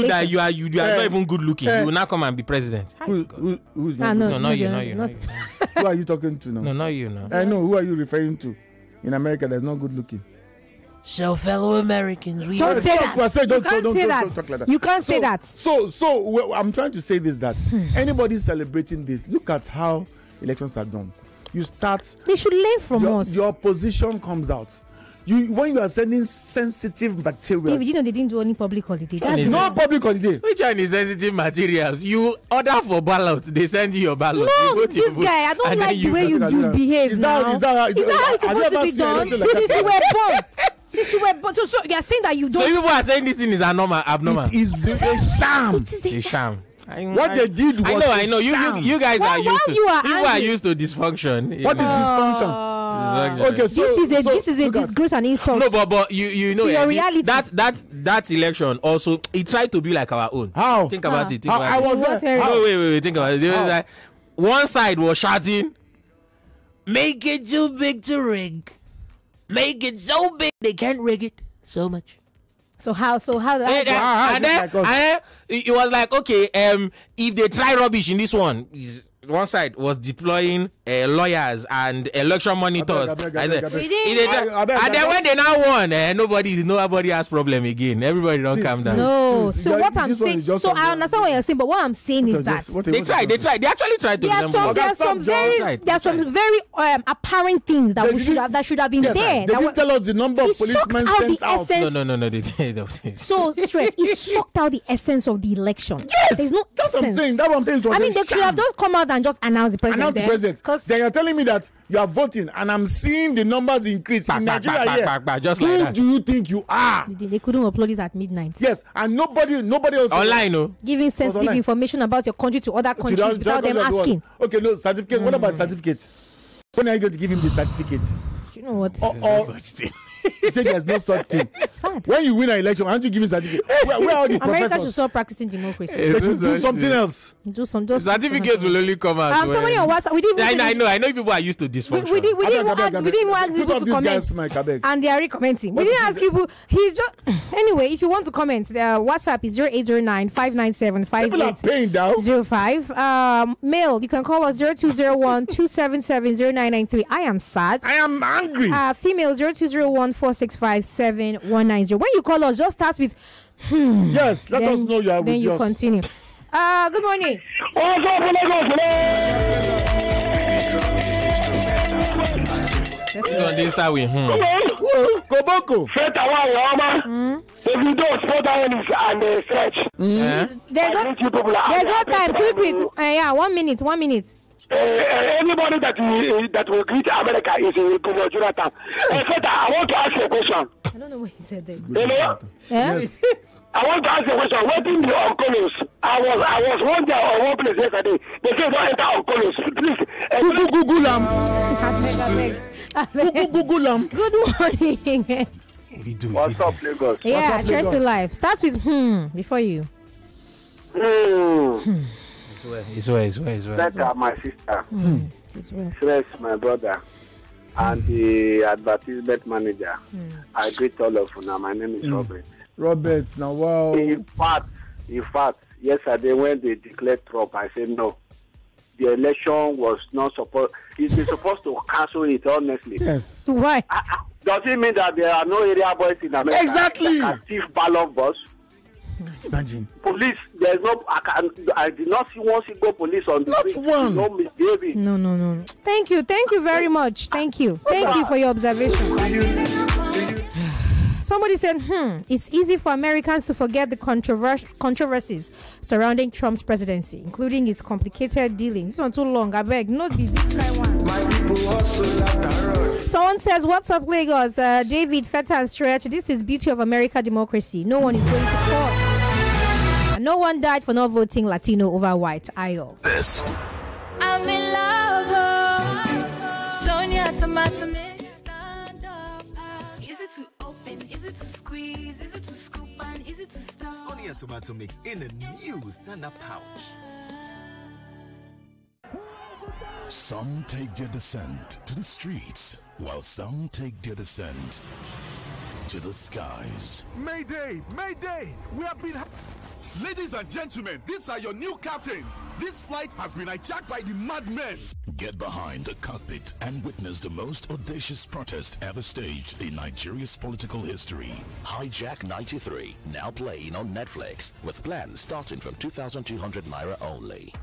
that you are not even good looking. You will not come and be president. Who's not? No, you. Who are you talking to now? No, not you. No. I know. Who are you referring to? In America, there's not good looking. So, fellow Americans, we don't say that. You can't say that. So, I'm trying to say this: that anybody celebrating this, look at how elections are done. You start. They should learn from us. Your position comes out. When you are sending sensitive materials. David, they didn't do any public holiday. That's no public holiday. Which one is sensitive materials? You order for ballot, they send you your ballot. No, this guy, I don't like the way you do behave. Is that how it's supposed to be done? Since you were born, so you are saying that you don't. So people are saying this thing is abnormal. It is a sham. It is a sham. What they did was I know. You guys are used to. You are used to dysfunction. What is dysfunction? Okay, so this is a disgrace and insult. No, but you know your reality. That election also it tried to be like our own. How? Think about it. I was there. No, wait. Think about it. Like, one side was shouting, "Make it too big to rig. Make it so big they can't rig it so much." So how it was like, okay, if they try rubbish in this one side was deploying lawyers and election monitors. And then when they now won, nobody has problem again. Everybody don't calm down. No, so what I'm saying, so I understand what you're saying, but what I'm saying is that they actually tried to resemble. There are some very apparent things that should have been there. They didn't tell us the number of policemen sent out. No, they did. So straight, it sucked out the essence of the election. Yes, there's no essence. That's what I'm saying. I mean, they should have just come out and just announce the president. Then you're telling me that you are voting and I'm seeing the numbers increase in Nigeria here. Just like that. Who do you think you are? They couldn't upload it at midnight. Yes, and nobody else online, no. Giving sensitive information about your country to other countries without them asking. Okay, no certificate. What about certificate? When are you going to give him the certificate? You know what? There's no such thing. You say there's no such thing. Sad. When you win an election, why don't you give him certificate? Where are the America professors? should stop practicing democracy. They should do something else. Certificates will only come out. Somebody on WhatsApp. We didn't. I know people are used to dysfunction. We didn't even ask people to comment. And they are recommencing. We didn't ask people. He's just anyway. If you want to comment, WhatsApp is 0809-597-5805. Mail, you can call us 0201-277-0993. I am sad. I am angry. angry. Female 0201465719. When you call us, just start with Yes, let us know you are with us. Then you continue. Good morning. What's up, Lagos? This start with Koboko. Feta if you don't spot that one and stretch. There's no time. Quick. 1 minute. Anybody that will greet America is in Governor Jonathan. Feta, I want to ask you a question. I don't know what he said there. You know? Yeah? I want to ask you a question. What in the Oncolos? I was one day on one place yesterday. They said don't enter Oncolos. Please. Google them. Good morning. What's up, Lagos? Yeah, cheers to life. Start with before you. It's well. Better, my sister. Stress, my brother. And the advertisement manager. I greet all of you now. My name is Robert. Robert, now wow. In fact, yesterday when they declared Trump, I said no. The election was not supposed. It's supposed to cancel it. Honestly, yes. Why? Does it mean that there are no area boys in America? Exactly. Active ballot boss. Imagine. Police. There's no. I did not see one single police on the street. Not one. No misbehaving. No. Thank you very much. Thank you for your observation. Somebody said, it's easy for Americans to forget the controversies surrounding Trump's presidency, including his complicated dealings. It's not too long, I beg. Not be this kind one. Someone says, what's up, Lagos? David, Feta Stretch. This is beauty of America democracy. No one is going to court. And no one died for not voting Latino over white. Ayo. This. I'm in love. Sonia Tomato. Is it to squeeze? Is it to scoop? And is it to stop? Sonia Tomato Mix in a new standard pouch. Some take their descent to the streets, while some take their descent to the skies. Mayday! We have been. Ladies and gentlemen, these are your new captains. This flight has been hijacked by the madmen. Get behind the cockpit and witness the most audacious protest ever staged in Nigeria's political history. Hijack 93, now playing on Netflix, with plans starting from 2,200 naira only.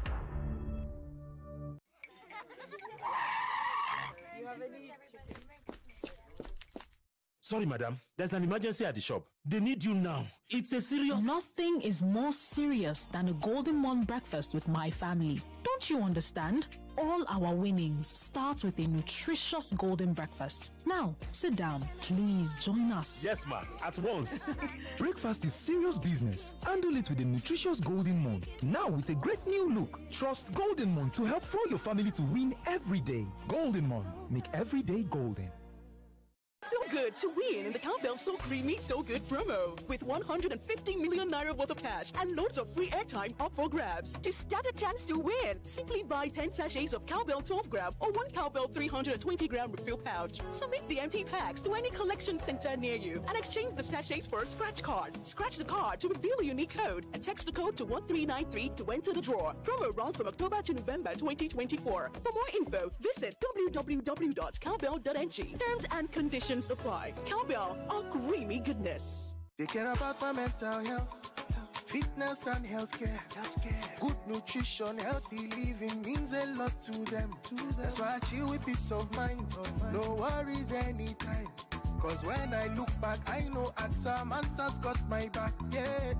Sorry, madam. There's an emergency at the shop. They need you now. It's a serious... Nothing is more serious than a Golden Morn breakfast with my family. Don't you understand? All our winnings start with a nutritious golden breakfast. Now, sit down. Please join us. Yes, ma'am. At once. Breakfast is serious business. Handle it with a nutritious Golden Morn. Now with a great new look. Trust Golden Morn to help fuel your family to win every day. Golden Morn. Make every day golden. So good to win in the Cowbell So Creamy So Good promo with 150 million naira worth of cash and loads of free airtime up for grabs. To stand a chance to win, simply buy 10 sachets of Cowbell 12 gram or 1 Cowbell 320 gram refill pouch. Submit the empty packs to any collection center near you and exchange the sachets for a scratch card. Scratch the card to reveal a unique code and text the code to 1393 to enter the draw. Promo runs from October to November 2024. For more info, visit www.cowbell.ng. Terms and conditions apply. Cowbell, our creamy goodness. They care about my mental health, fitness and healthcare. Good nutrition, healthy living means a lot to them. That's why I chill with peace of mind. No worries anytime. Cause when I look back, I know AXA Mansard's got my back. Yeah.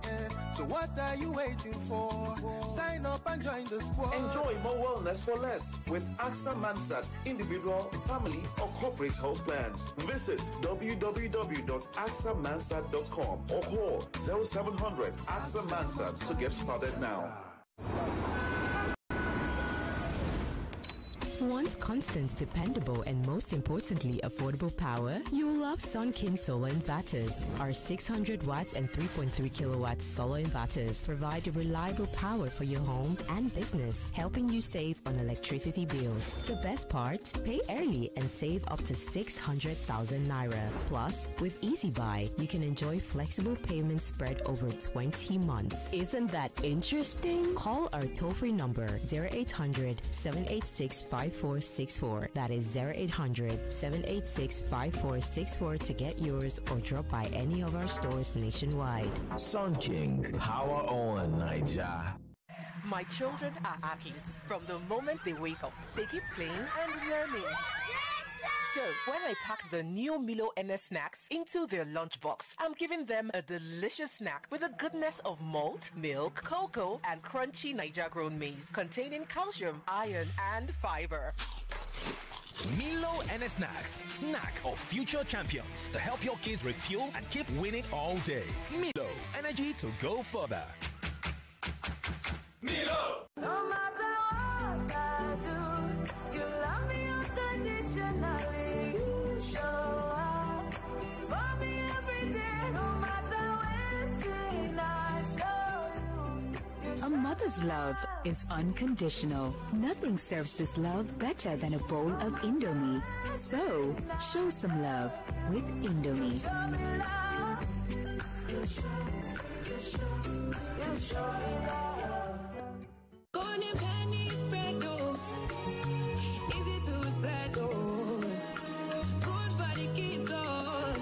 So what are you waiting for? Sign up and join the squad. Enjoy more wellness for less with AXA Mansard individual, family, or corporate health plans. Visit www.axamansard.com or call 0700 AXA Mansard to get started now. Want constant, dependable, and most importantly, affordable power? You will love Sun King Solar Inverters. Our 600 watts and 3.3 kilowatts solar inverters provide reliable power for your home and business, helping you save on electricity bills. The best part? Pay early and save up to 600,000 naira. Plus, with Easy Buy, you can enjoy flexible payments spread over 20 months. Isn't that interesting? Call our toll-free number 0800 786 5464. That is 0800-786-5464 to get yours or drop by any of our stores nationwide. Sun King, power on, Niger. My children are athletes. From the moment they wake up, they keep playing and learning. So, when I pack the new Milo NS snacks into their lunchbox, I'm giving them a delicious snack with the goodness of malt, milk, cocoa, and crunchy Niger-grown maize containing calcium, iron, and fiber. Milo and Snacks, snack of future champions to help your kids refuel and keep winning all day. Milo, energy to go further. Milo! No matter what I do, you love me unconditionally. You show up for me every day, no matter when I show you. A mother's love is unconditional. Nothing serves this love better than a bowl of Indomie. So, show some love with Indomie. Golden penny spread, oh. Easy to spread, oh. Good for the kids, oh.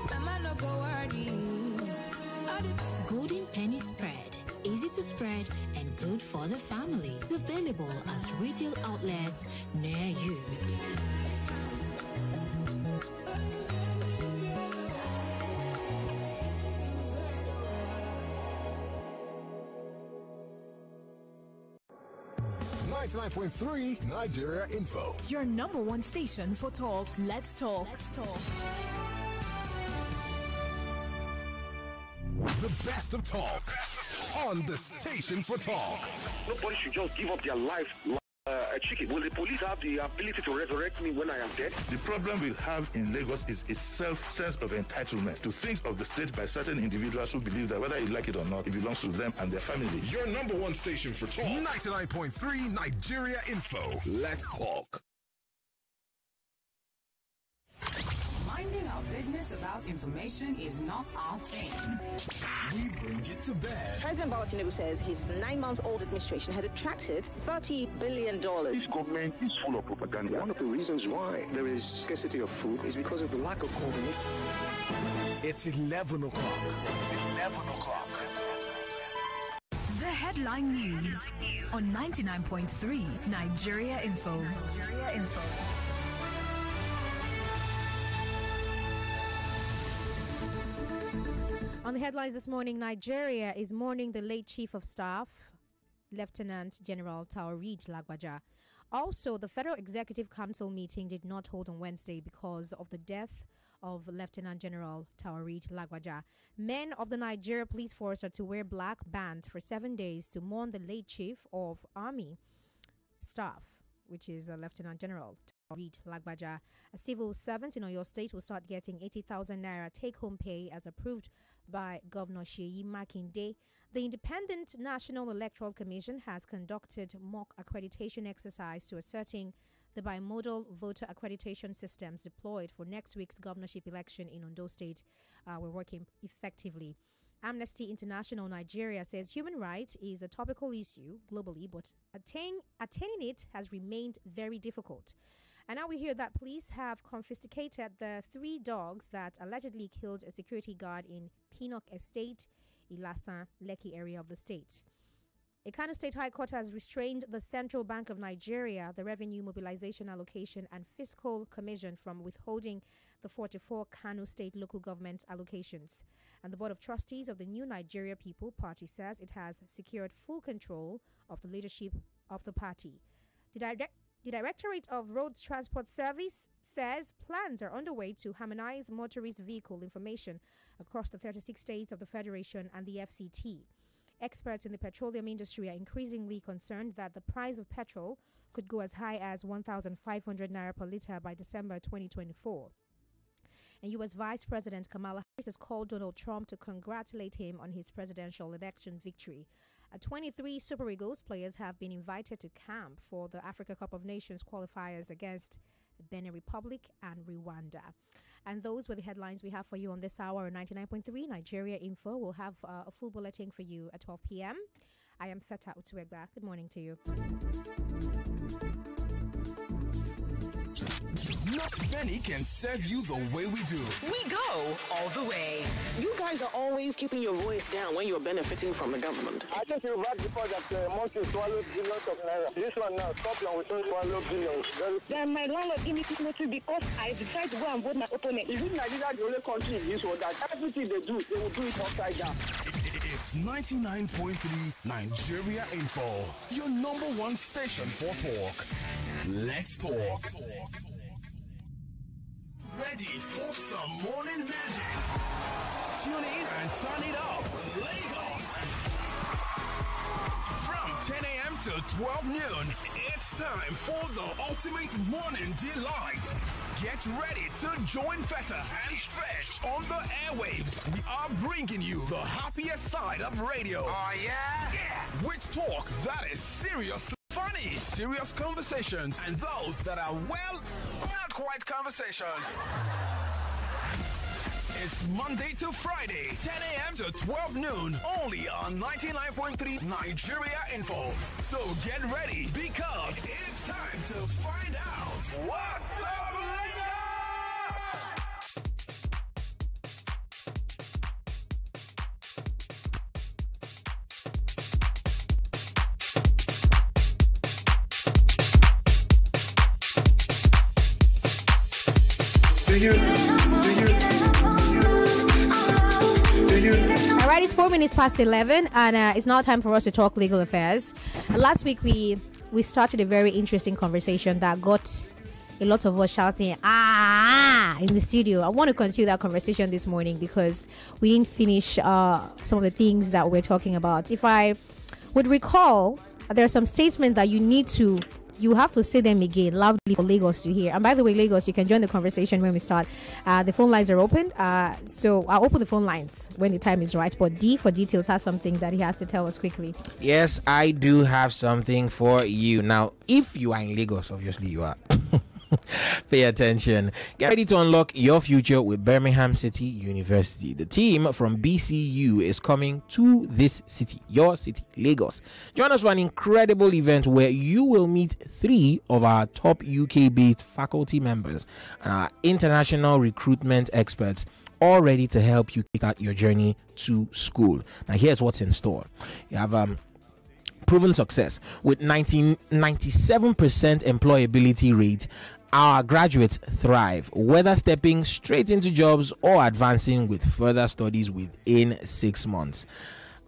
Mama no go worry. Golden penny spread. Easy to spread and good for the family. Available at retail outlets near you. .3 Nigeria Info. Your number one station for talk. Let's talk. The best of talk on the station for talk. Nobody should just give up their life a chicken. Will the police have the ability to resurrect me when I am dead? The problem we have in Lagos is a sense of entitlement to things of the state by certain individuals who believe that whether you like it or not, it belongs to them and their family. Your number one station for talk. 99.3 Nigeria Info. Let's talk. Minding our business about information is not our thing. We bring it to bed. President Bola Tinubu says his 9-month-old administration has attracted $30 billion. This government is full of propaganda. One of the reasons why there is scarcity of food is because of the lack of coordination. It's 11 o'clock. 11 o'clock. The headline news on 99.3 Nigeria Info. On the headlines this morning, Nigeria is mourning the late Chief of Staff, Lieutenant General Taoreed Lagbaja. Also, the Federal Executive Council meeting did not hold on Wednesday because of the death of Lieutenant General Taoreed Lagbaja. Men of the Nigeria Police Force are to wear black bands for 7 days to mourn the late Chief of Army Staff, which is Lieutenant General Taoreed Lagbaja. A civil servant in Oyo State will start getting 80,000 naira take-home pay as approved by Governor Seyi Makinde. The Independent National Electoral Commission has conducted mock accreditation exercise to ascertain the bimodal voter accreditation systems deployed for next week's governorship election in Ondo State were working effectively. Amnesty International Nigeria says human rights is a topical issue globally, but attaining it has remained very difficult. And now we hear that police have confiscated the 3 dogs that allegedly killed a security guard in Pinnock Estate, Ilasan, Lekki area of the state. A Kano State High Court has restrained the Central Bank of Nigeria, the Revenue Mobilization Allocation and Fiscal Commission from withholding the 44 Kano State local government allocations. And the Board of Trustees of the New Nigeria People Party says it has secured full control of the leadership of the party. The Directorate of Road Transport Service says plans are underway to harmonize motorist vehicle information across the 36 states of the Federation and the FCT. Experts in the petroleum industry are increasingly concerned that the price of petrol could go as high as 1,500 naira per litre by December 2024. And U.S. Vice President Kamala Harris has called Donald Trump to congratulate him on his presidential election victory. 23 Super Eagles players have been invited to camp for the Africa Cup of Nations qualifiers against Benin Republic and Rwanda. And those were the headlines we have for you on this hour on 99.3 Nigeria Info. We'll have a full bulletin for you at 12 p.m. I am Feta Stretch. Good morning to you. Not many can serve you the way we do. We go all the way. You guys are always keeping your voice down when you're benefiting from the government. I think you back before that monkey swallowed billions of naira. This one now, Scotland will soon swallow billions. Then my landlord give me notice because I decided to go and vote my opponent. Is it Nigeria the only country in this world that everything they do, they will do it upside down? It's 99.3 Nigeria Info, your number one station for talk. Let's talk. Ready for some morning magic? Tune in and turn it up, Lagos. From 10 a.m. to 12 noon, it's time for the ultimate morning delight. Get ready to join Feta and Stretch on the airwaves. We are bringing you the happiest side of radio. Oh, yeah? Yeah. With talk that is seriously funny, serious conversations, and those that are, well, not quite conversations. It's Monday to Friday, 10 a.m. to 12 noon, only on 99.3 Nigeria Info. So get ready, because it's time to find out what's up, Lagos! All right, it's 4 minutes past 11, and it's now time for us to talk legal affairs. Last week, we started a very interesting conversation that got a lot of us shouting in the studio. I want to continue that conversation this morning because we didn't finish some of the things that we're talking about. If I would recall, there are some statements that you have to say them again loudly for Lagos to hear. And by the way, Lagos, you can join the conversation when we start. The phone lines are open. So I'll open the phone lines when the time is right. But D for details has something that he has to tell us quickly. Yes, I do have something for you. Now, if you are in Lagos, obviously you are. Pay attention. Get ready to unlock your future with Birmingham City University. The team from BCU is coming to this city, your city, Lagos. Join us for an incredible event where you will meet 3 of our top UK-based faculty members and our international recruitment experts, all ready to help you start your journey to school. Now, here's what's in store. You have proven success with 97% employability rate. Our graduates thrive, whether stepping straight into jobs or advancing with further studies within 6 months.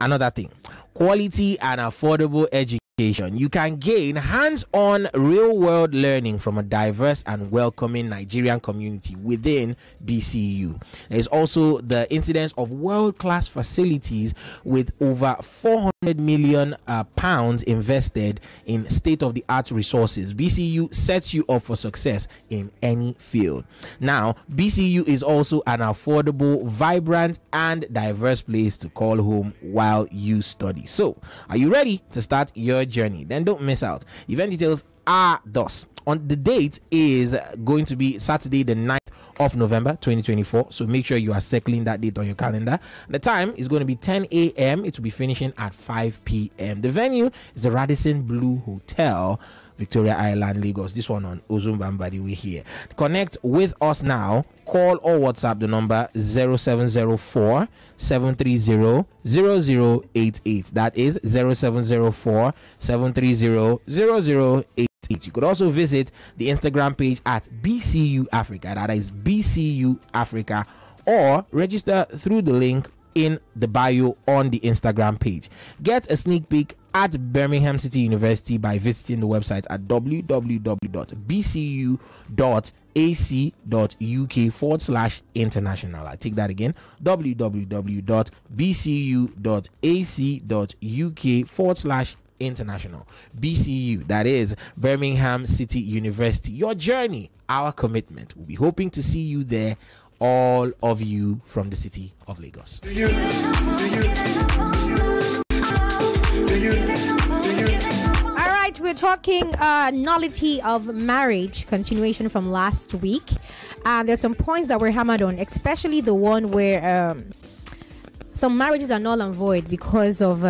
Another thing, quality and affordable education. You can gain hands-on real-world learning from a diverse and welcoming Nigerian community within BCU. There's also the incidence of world-class facilities with over 400 million pounds invested in state-of-the-art resources. BCU sets you up for success in any field. Now, BCU is also an affordable, vibrant, and diverse place to call home while you study. So, are you ready to start your journey? Then don't miss out. Event details are thus. On the date is going to be Saturday the 9th of November 2024, so make sure you are circling that date on your calendar. The time is going to be 10 a.m. It will be finishing at 5 p.m. The venue is the Radisson Blue Hotel, Victoria Island, Lagos. This one on Ozumbambadi we here. Connect with us now. Call or WhatsApp the number 0704 730 0088. That is 0704 730 0088. You could also visit the Instagram page at BCU Africa. That is BCU Africa, or register through the link in the bio on the Instagram page. Get a sneak peek at Birmingham City University by visiting the website at www.bcu.ac.uk/international. I take that again, www.bcu.ac.uk/international. BCU, that is Birmingham City University. Your journey, our commitment. We'll be hoping to see you there, all of you from the city of Lagos. All right, we're talking nullity of marriage, continuation from last week. There's some points that were hammered on, especially the one where some marriages are null and void because of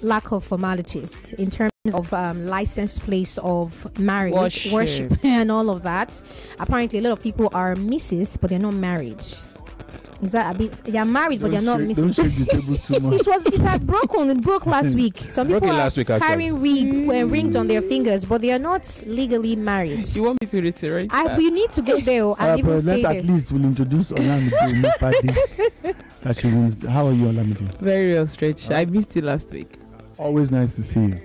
lack of formalities in terms of licensed place of marriage, worship, and all of that. Apparently, a lot of people are Mrs., but they're not married. Is that a bit? They are married, but they're not Mrs. Don't shake the table too much. It has broken. It broke last week. Some people are carrying rings on their fingers, but they are not legally married. You want me to reiterate? We need to get there and even stay there. At least we'll introduce Olamide. How are you, Olamide? Very well, Stretch. I missed you last week. Always nice to see you.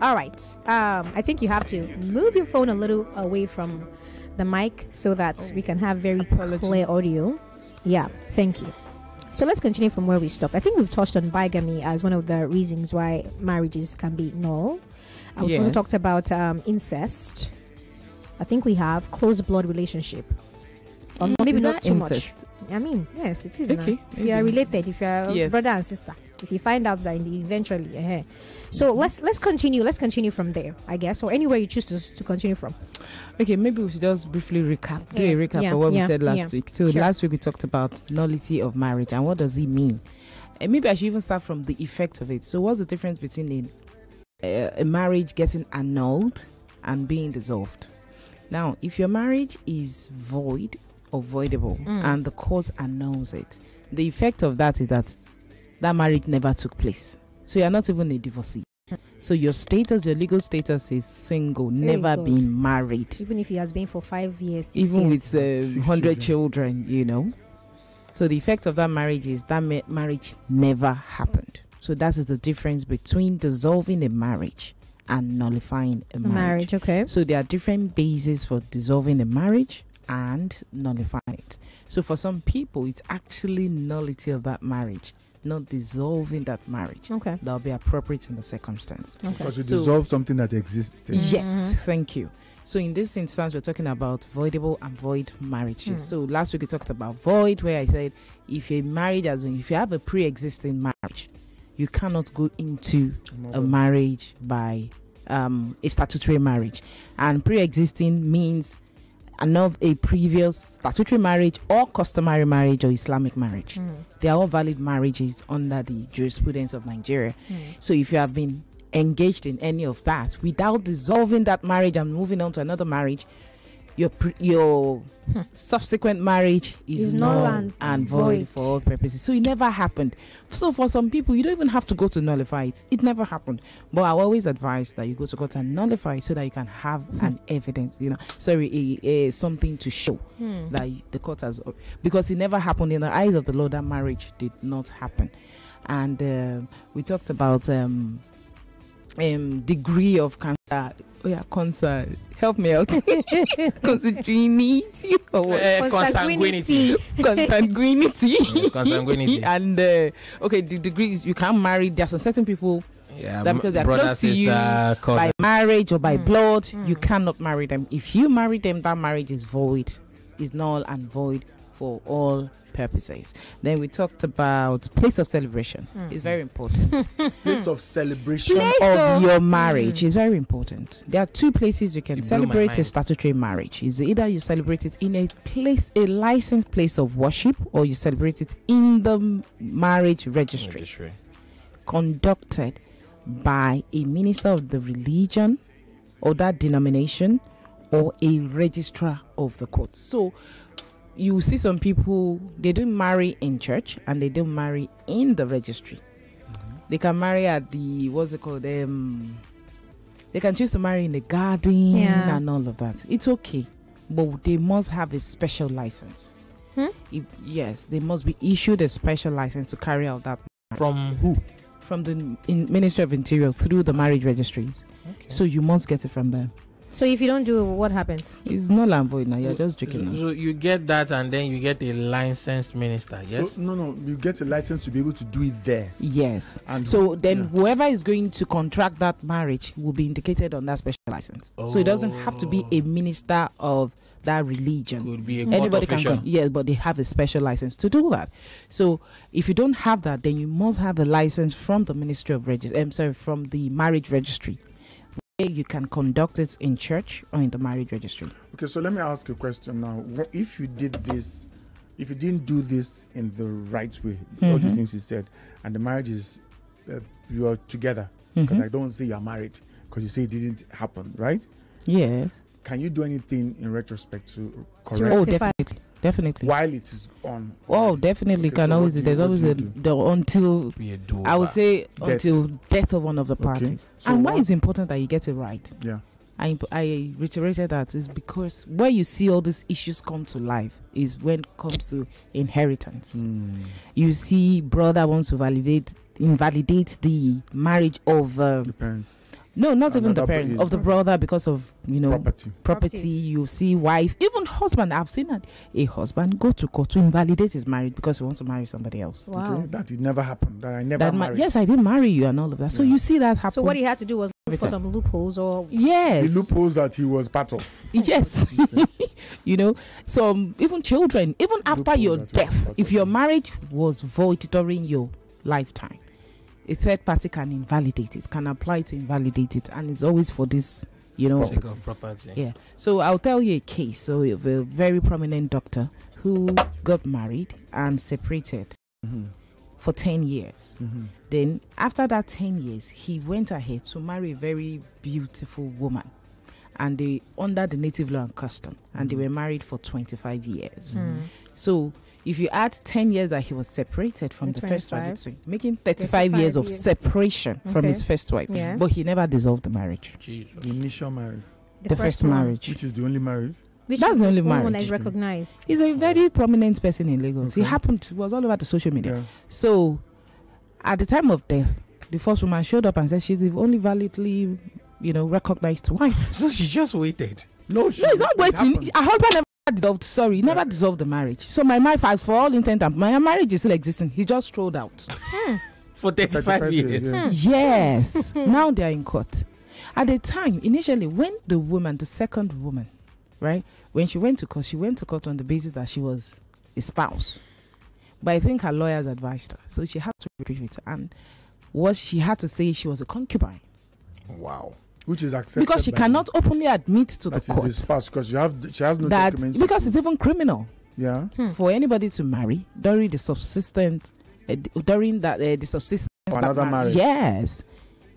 All right. I think you have to move your phone a little away from the mic so that we can have very clear audio. Yeah, thank you. So let's continue from where we stopped. I think we've touched on bigamy as one of the reasons why marriages can be null. We've also talked about incest. I think we have close blood relationship. Or maybe not too much. I mean, yes, it is. Okay. If you are related, if you are brother and sister, if you find out that eventually. So let's continue. Let's continue from there, I guess, or anywhere you choose to continue from. Okay, maybe we should just briefly recap. Do a recap of what we said last week. So last week we talked about nullity of marriage and what does it mean. And maybe I should even start from the effect of it. So what's the difference between a marriage getting annulled and being dissolved? Now, if your marriage is void or voidable and the court annuls it, the effect of that is that marriage never took place. So you're not even a divorcee. So your status, your legal status is single, never been married. Even if he has been for 5 years, even with 100 children, you know. So the effect of that marriage is that marriage never happened. So that is the difference between dissolving a marriage and nullifying a marriage. Okay. So there are different bases for dissolving a marriage and nullifying it. So for some people, it's actually nullity of that marriage, not dissolving that marriage. Okay. That'll be appropriate in the circumstance. Okay. Because you dissolve something that existed. Yes, thank you. So in this instance, we're talking about voidable and void marriages. So last week we talked about void, where I said if you're married if you have a pre-existing marriage, you cannot go into a marriage by a statutory marriage. And pre-existing means a previous statutory marriage or customary marriage or Islamic marriage. They are all valid marriages under the jurisprudence of Nigeria. So if you have been engaged in any of that without dissolving that marriage and moving on to another marriage, your subsequent marriage is null and void for all purposes. So it never happened. So for some people, you don't even have to go to nullify it. It never happened. But I always advise that you go to court and nullify so that you can have an evidence, something to show that the court has, because it never happened. In the eyes of the law, that marriage did not happen. And we talked about degree of cancer. Cancer. Help me out. Consanguinity. Consanguinity. Consanguinity. And the degree is you can't marry. There are some certain people that because they're close to you by marriage or by blood, you cannot marry them. If you marry them, that marriage is void, is null and void for all purposes. Then we talked about place of celebration. It's very important. Place of celebration of your marriage is very important. There are two places you can celebrate a statutory marriage. Is either you celebrate it in a licensed place of worship, or you celebrate it in the marriage registry. Conducted by a minister of the religion or that denomination or a registrar of the court. So you see some people, they don't marry in church and they don't marry in the registry. They can marry at the, what's it called? They can choose to marry in the garden and all of that. It's okay, but they must have a special license. Yes, they must be issued a special license to carry out that. From who? From the Ministry of Interior through the marriage registries. Okay. So you must get it from them. So if you don't do it, what happens? It's not land void now. You're just joking. So you get that, and then you get a licensed minister. Yes. So, no, you get a license to be able to do it there. Yes. And so then whoever is going to contract that marriage will be indicated on that special license. So it doesn't have to be a minister of that religion. Could be anybody can. Yes, but they have a special license to do that. So if you don't have that, then you must have a license from the Ministry of from the marriage registry. You can conduct it in church or in the marriage registry. Okay, so let me ask a question now. If you did this, if you didn't do this in the right way, all these things you said, and the marriage is, you are together, because I don't say you're married because you say it didn't happen, right? Yes. Can you do anything in retrospect to correct? Oh, definitely. While it is on. Oh, definitely. Okay, can so always. There's always until I would say Death. until death of one of the parties. So And why it's important that you get it right. Yeah. I reiterated that is because where you see all these issues come to life is when it comes to inheritance. You see, brother wants to invalidate the marriage of the parents. No, not even the Another parent is- of the brother because of property. Properties. You see, wife, even husband. I've seen that a husband go to court to invalidate his marriage because he wants to marry somebody else. Wow. Okay, that it never happened. That I never married. Yes, I didn't marry you and all of that. So you see that happen. So what he had to do was look for some loopholes or Yes. The loopholes that he was part of. Yes. So even children, even after your death, if your marriage was void during your lifetime, a third party can invalidate it, can apply to invalidate it, and it's always for this, Sake of property. Yeah. So I'll tell you a case. So of a very prominent doctor who got married and separated for 10 years. Then after that 10 years, he went ahead to marry a very beautiful woman. And they under the native law and custom, and they were married for 25 years. So if you add 10 years that he was separated from the first wife, making 35 years of separation from his first wife, but he never dissolved the marriage. The initial marriage. The first marriage. Which is the only marriage. That's the only marriage. one that is recognized. He's a very prominent person in Lagos. He was all over the social media. Yeah. So at the time of death, the first woman showed up and said she's the only validly, recognized wife. So she just waited. No, he's not waiting. Her husband never dissolved. Sorry, never dissolved the marriage. So my wife, as for all intent, my marriage is still existing. He just strolled out For 35 years. Yes. Now they are in court. At the time, initially, when the woman, the second woman, right, when she went to court on the basis that she was a spouse. But I think her lawyers advised her, so she had to retrieve it. And what she had to say, she was a concubine. Wow. Which is accepted Because she cannot openly admit to the that court is a spouse because she has no that documents. because it's even criminal. Yeah. For anybody to marry during the subsistence Another marriage. Yes.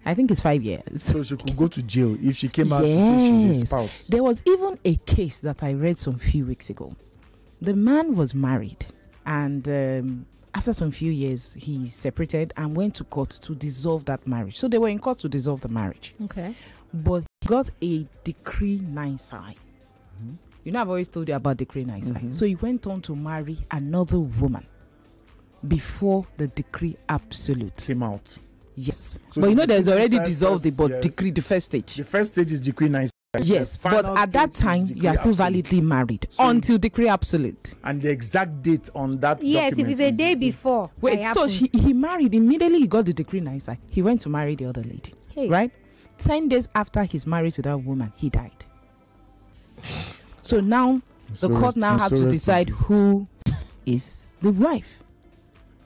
I think it's 5 years. So she could go to jail if she came out to say she's a spouse. There was even a case that I read some few weeks ago. The man was married and after some few years, he separated and went to court to dissolve that marriage. So they were in court to dissolve the marriage. Okay. But he got a decree nisi. I've always told you about decree nisi. So he went on to marry another woman before the decree absolute came out. Yes. So But there's already nisi dissolved first, but yes. decree the first stage. The first stage is decree nisi. Yes, The but final at that stage time, is you are decree still absolute. validly married So until decree absolute. And the exact date on that Yes, if document it's a is- day before. Wait, that so happened. he married immediately. He got the decree nisi. He went to marry the other lady. Hey. Right? 10 days after he's married to that woman, he died. So now the court now had to decide who is the wife.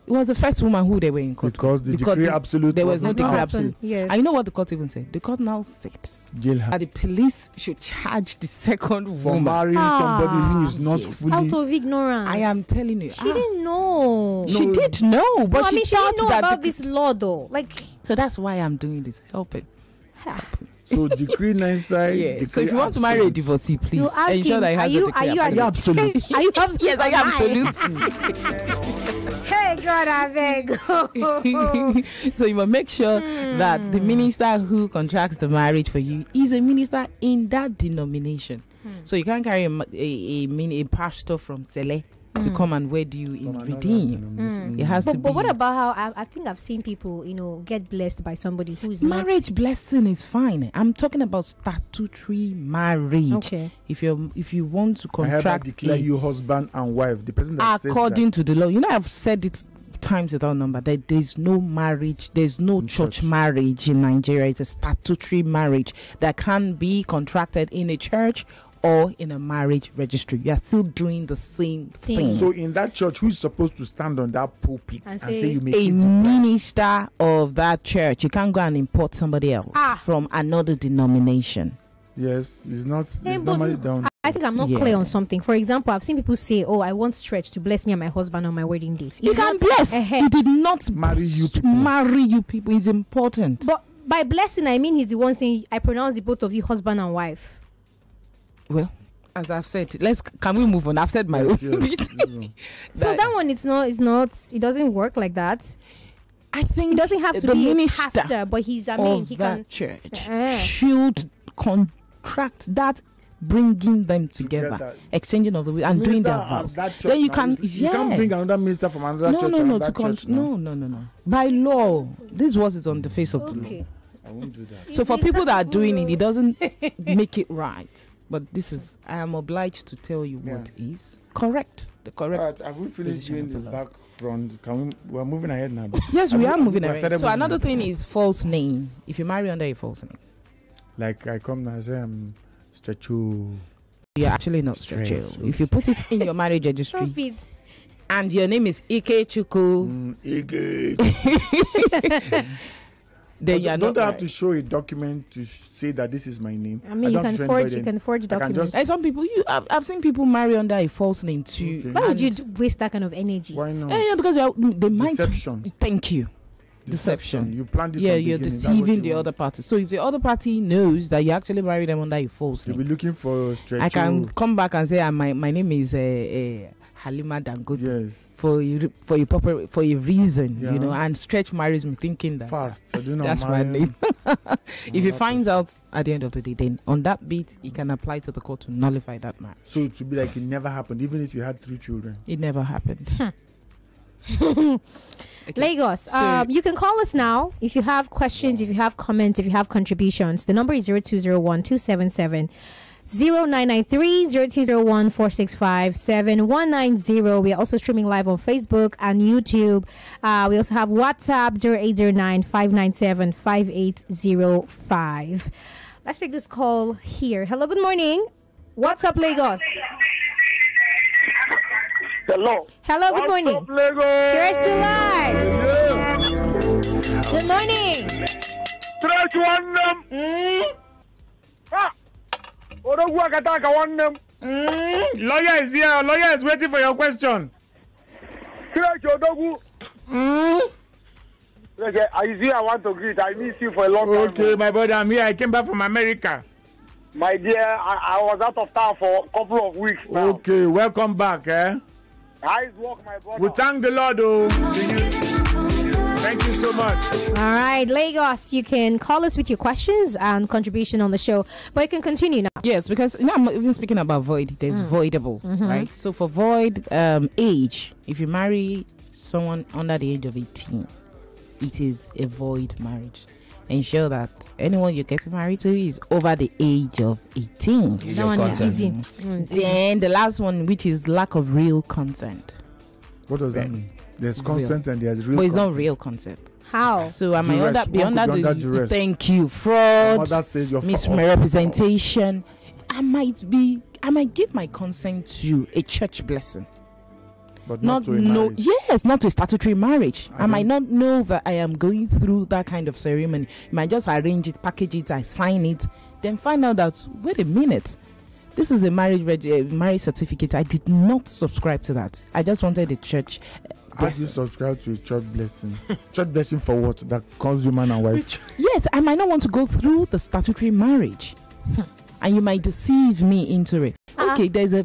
It was the first woman who they were in court Because the with. decree absolute There was no wasn't decree out. absolute. Yes. And you know what the court even said? The court now said Jail her. that the police should charge the second For woman. marrying somebody who is not yes. fully. Out of ignorance. I am telling you. She didn't know. She did know, but No, I mean, she thought didn't know that about this law, though. Like, So that's why I'm doing this. Helping. So decree nisi. Yeah. So if you want to marry a divorcee, please you ask ensure him, that he has a decree absolute? Are you absolute? Yes, I absolutely. Hey, God, I beg. So you must make sure that the minister who contracts the marriage for you is a minister in that denomination. So you can't carry a pastor from Tele to come and wed you in Redeem. It has to be. But what about how I think I've seen people, get blessed by somebody who's marriage blessing is fine. I'm talking about statutory marriage. Okay. If you want to I hereby contract declare you husband and wife. The person that says according to the law. I've said it times without number that there's no marriage, there's no church marriage in Nigeria. It's a statutory marriage that can be contracted in a church or in a marriage registry. You are still doing the same thing. So in that church, who is supposed to stand on that pulpit and say you make a it minister of that church. You can't go and import somebody else from another denomination. Yes, it's not. Hey, It's but normally down. I think I'm not clear on something. For example, I've seen people say, "Oh, I want Stretch to bless me and my husband on my wedding day." He can bless. He did not marry you people. Marry you people is important. But by blessing, I mean he's the one saying, I pronounce the both of you husband and wife. Well, as I've said, can we move on? I've said my own bit. So that one, it doesn't work like that. I think it doesn't have to the be a minister pastor, but he can church should contract that, bringing them together. Exchanging of the will and doing their vows. Then you can can't bring another minister from another church. No. By law, this is on the face of the law. I won't do that. So for people that are doing it, it doesn't make it right. But I am obliged to tell you what is correct. The correct. Right, have we finished doing the back front? We're moving ahead now. Yes, we are moving ahead. So another thing is false name. If you marry under a false name. Like I come now and say I'm Stretcho. You're actually not Stretcho. If you put it in your marriage registry and your name is Ike Chuku. Then you don't have to show a document to say that this is my name. I mean, you can forge documents. And some people, I've seen people marry under a false name too. Okay. Why would you waste that kind of energy? Why not? Yeah, because they might. Deception. Thank you. Deception. You planned it. Yeah, you're deceiving the other party. So if the other party knows that you actually married them under a false name, you'll be looking for Stretcho. I can come back and say, my name is Halima Dangote. Yes. For a reason, and Stretch marries me thinking that that's my name. If he finds out at the end of the day, then on that bit he can apply to the court to nullify that marriage. So it would be like it never happened, even if you had 3 children. It never happened. Okay. Lagos, you can call us now if you have questions, if you have comments, if you have contributions. The number is 0201 277 0993 0201 465 7190. We are also streaming live on Facebook and YouTube. We also have WhatsApp 0809 597 5805. Let's take this call here. Hello, good morning. What's up, Lagos? Hello. Hello, good morning. What's up, Lagos? Cheers to life. Good morning. Stretch one them. Lawyer is here. Lawyer is waiting for your question. Stretch Odogu. I want to greet. I miss you for a long time. Okay, my brother, I'm here. I came back from America. My dear, I was out of town for a couple of weeks now. Okay, welcome back, Nice work, my brother. We thank the Lord, Thank you so much. All right, Lagos, you can call us with your questions and contribution on the show, but you can continue now. Yes, because I'm even speaking about void. There's voidable, right? So for void age, if you marry someone under the age of 18, it is a void marriage. Ensure that anyone you're getting married to is over the age of 18. That one is easy. Then the last one, which is lack of real consent. What does that mean? There's consent and there's real. But it's consent. not real consent. How? So am I under the thank you, fraud, misrepresentation? I might give my consent to a church blessing. But not to a marriage. Yes, not to a statutory marriage. I might not know that I am going through that kind of ceremony. I might just arrange it, package it, I sign it, then find out that, wait a minute, this is a marriage certificate. I did not subscribe to that. I just wanted a church blessing. How do you subscribe to a church blessing? Church blessing for what? That calls you man and wife? Yes, I might not want to go through the statutory marriage. And you might deceive me into it. Okay, there's a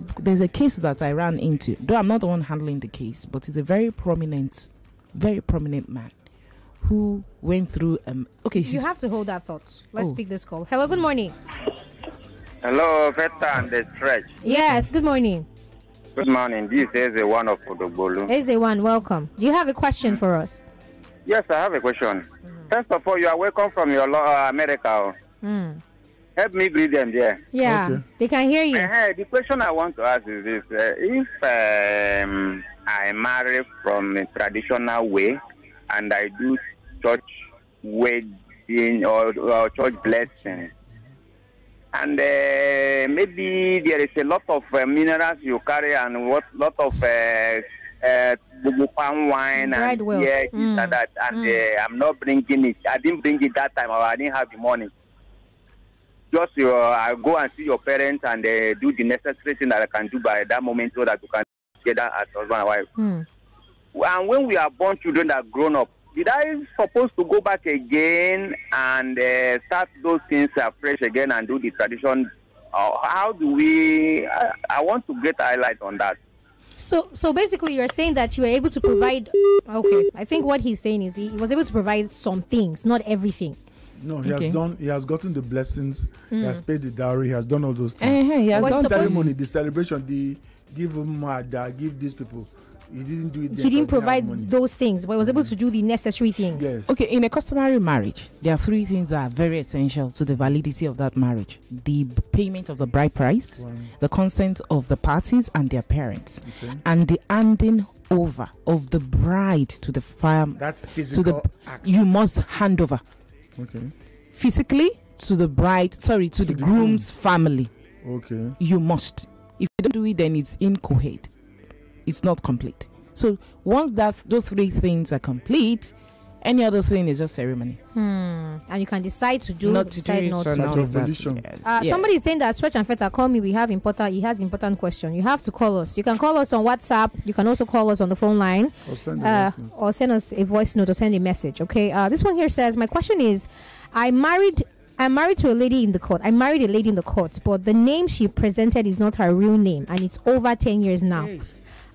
case that I ran into. Though I'm not the one handling the case, but it's a very prominent man who went through. Okay, you have to hold that thought. Let's pick this call. Hello, good morning. Hello, Feta and the Stretch. Yes, good morning. Good morning. This is the one of Odobolu. Eze1, welcome. Do you have a question for us? Yes, I have a question. First of all, you are welcome from your America. Help me greet them there. Yeah, okay. They can hear you. The question I want to ask is this. If I marry from a traditional way and I do church wedding or church blessing, and maybe there is a lot of minerals you carry and lot of palm wine and this and that, and I'm not bringing it. I didn't bring it that time, or I didn't have the money. Just I go and see your parents and do the necessary thing that I can do by that moment so that you can get that as husband and wife. And when we are born children that are grown up, did I supposed to go back again and start those things afresh again and do the tradition? How do we? I want to get a highlight on that. So basically, you're saying that you were able to provide. Okay, I think what he's saying is he was able to provide some things, not everything. No, he has done. He has gotten the blessings. He has paid the dowry. He has done all those things. He has done the ceremony, the celebration, the give him give these people. He didn't do it. He didn't provide those things, but he was able to do the necessary things. Yes. Okay, in a customary marriage, there are three things that are very essential to the validity of that marriage: the payment of the bride price, the consent of the parties and their parents, and the handing over of the bride to the farm. That physical act. You must hand over. Okay. Physically to the bride, to the groom's family. Okay. You must. If you don't do it, then it's incoherent. It's not complete. So once those three things are complete, any other thing is just ceremony. And you can decide to do, decide not to. Somebody is saying that Stretch and Feta, call me. He has important question. You have to call us. You can call us on WhatsApp. You can also call us on the phone line, or send us a voice note or send a message. Okay. This one here says, my question is, I'm married to a lady in the court. I married a lady in the court, but the name she presented is not her real name, and it's over 10 years now.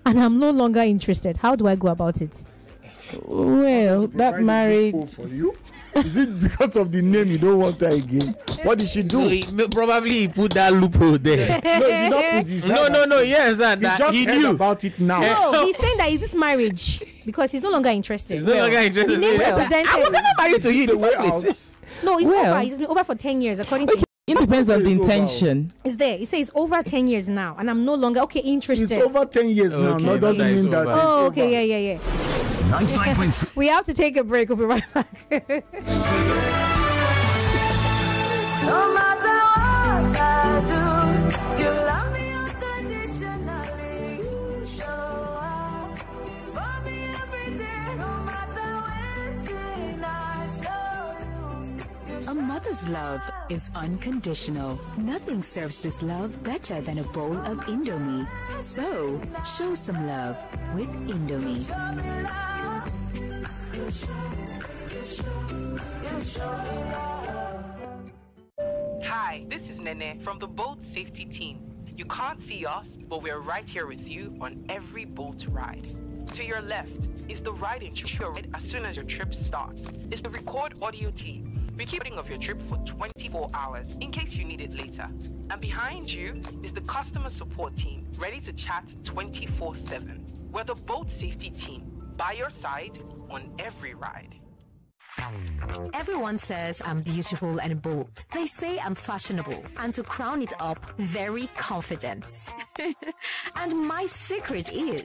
And I'm no longer interested. How do I go about it? Well, that marriage for you. Is it because of the name you don't want her again? What did she do? Probably he put that loophole there. No, he did not put his No. Yes, he knew about it now. No, he's saying that is this marriage because he's no longer interested. He's no longer interested. The name represented. I was never married to you in the first place. No, it's over. It's been over for 10 years, according to. It depends on the intention. It's there. It says over 10 years now, and I'm no longer interested. It's over 10 years now. No, doesn't mean that. Oh, okay, yeah. 99.3. We have to take a break. We'll be right back. No matter what I do, you love me unconditionally. You show up for me every day. No matter when I show you. A mother's love is unconditional. Nothing serves this love better than a bowl of Indomie. So, show some love with Indomie. Hi, this is Nene from the boat safety team. You can't see us, but we're right here with you on every boat ride. To your left is the ride as soon as your trip starts. It's the record audio team. We keep recording of your trip for 24 hours in case you need it later. And behind you is the customer support team, ready to chat 24/7. We're the boat safety team, by your side on every ride. Everyone says I'm beautiful and bold. They say I'm fashionable, and to crown it up, very confident. And my secret is...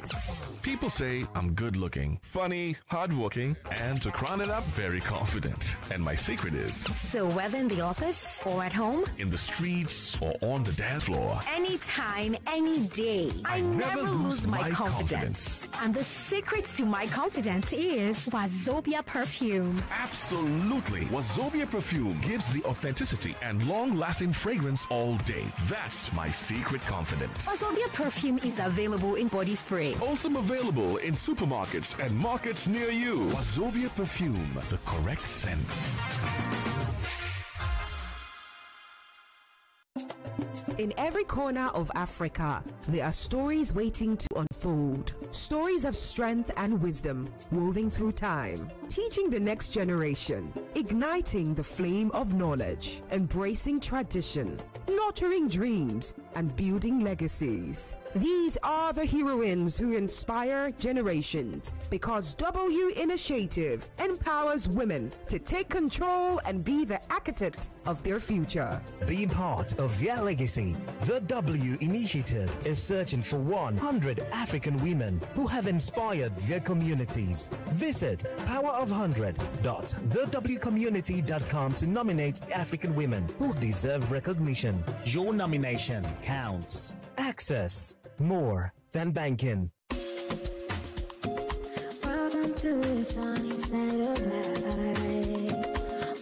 People say I'm good looking, funny, hardworking, and to crown it up, very confident. And my secret is... So whether in the office or at home, in the streets or on the dance floor, anytime, any day, I never lose my confidence. And the secret to my confidence is WhaatsUpLagos perfume. Absolutely. WhaatsUpLagos perfume gives the authenticity and long-lasting fragrance all day. That's my secret confidence. WhaatsUpLagos perfume is available in body spray. Also available in supermarkets and markets near you. WhaatsUpLagos perfume, the correct scent. In every corner of Africa, there are stories waiting to unfold. Stories of strength and wisdom woven through time, teaching the next generation, igniting the flame of knowledge, embracing tradition, nurturing dreams, and building legacies. These are the heroines who inspire generations because W Initiative empowers women to take control and be the architect of their future. Being part of their legacy, the W Initiative is searching for 100 African women who have inspired their communities. Visit powerof100.thewcommunity.com to nominate African women who deserve recognition. Your nomination counts. Access more than banking. Welcome to the sunny side of life.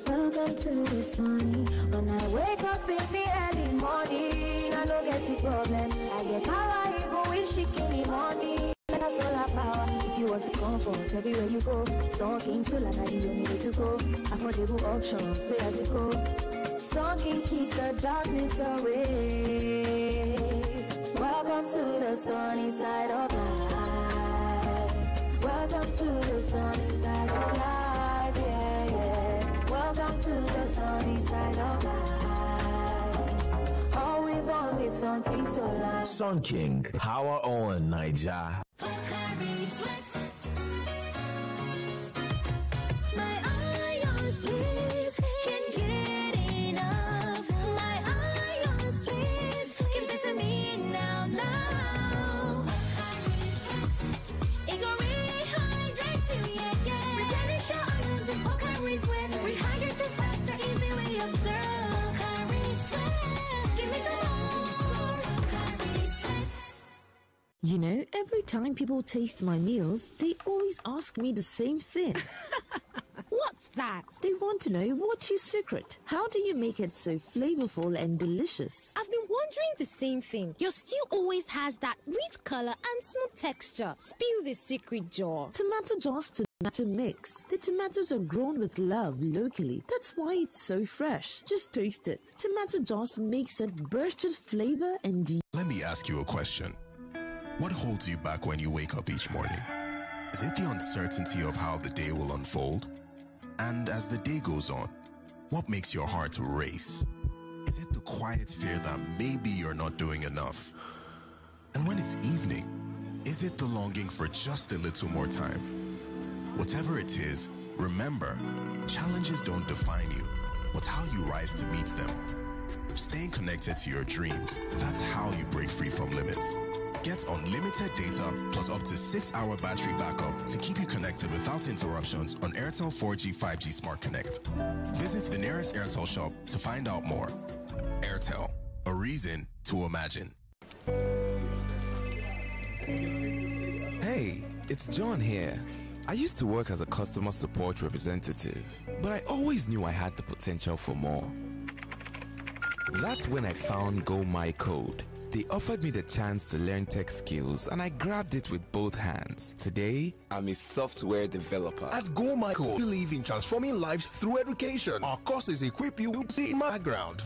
Welcome to the sunny. When I wake up in the early morning, I don't get the problem. I get power even with shaking the morning. When I solar power. If you want to comfort everywhere you go, Sun King Solar now you only way to go. Affordable options, pay as you go. Sun King keeps the darkness away. Welcome to the sunny side of life. Welcome to the sunny side of life. Yeah, yeah. Welcome to the sunny side of life. Always on with Sun King Solar. Sun King, power on Niger. My ions, please, can't get enough. My ions, please, give it to me now. It go rehydrate you, yeah. Replenish your ions and Pocari Sweat. Rehydrate you faster, easy way of Pocari Sweat. Give me some more. Pocari Sweat. You know, every time people taste my meals, they always ask me the same thing. What's that? They want to know what's your secret. How do you make it so flavorful and delicious? I've been wondering the same thing. Your stew always has that rich color and smooth texture. Spill the secret jar. Tomato Jaw's tomato mix. The tomatoes are grown with love locally. That's why it's so fresh. Just taste it. Tomato Jaw's makes it burst with flavor and Let me ask you a question. What holds you back when you wake up each morning? Is it the uncertainty of how the day will unfold? And as the day goes on, what makes your heart race? Is it the quiet fear that maybe you're not doing enough? And when it's evening, is it the longing for just a little more time? Whatever it is, remember, challenges don't define you, but how you rise to meet them. Staying connected to your dreams, that's how you break free from limits. Get unlimited data plus up to 6-hour battery backup to keep you connected without interruptions on Airtel 4G 5G Smart Connect. Visit the nearest Airtel shop to find out more. Airtel, a reason to imagine. Hey, it's John here. I used to work as a customer support representative, but I always knew I had the potential for more. That's when I found Go My Code. They offered me the chance to learn tech skills, and I grabbed it with both hands. Today, I'm a software developer. At Go My Code, we believe in transforming lives through education. Our courses equip you with the background,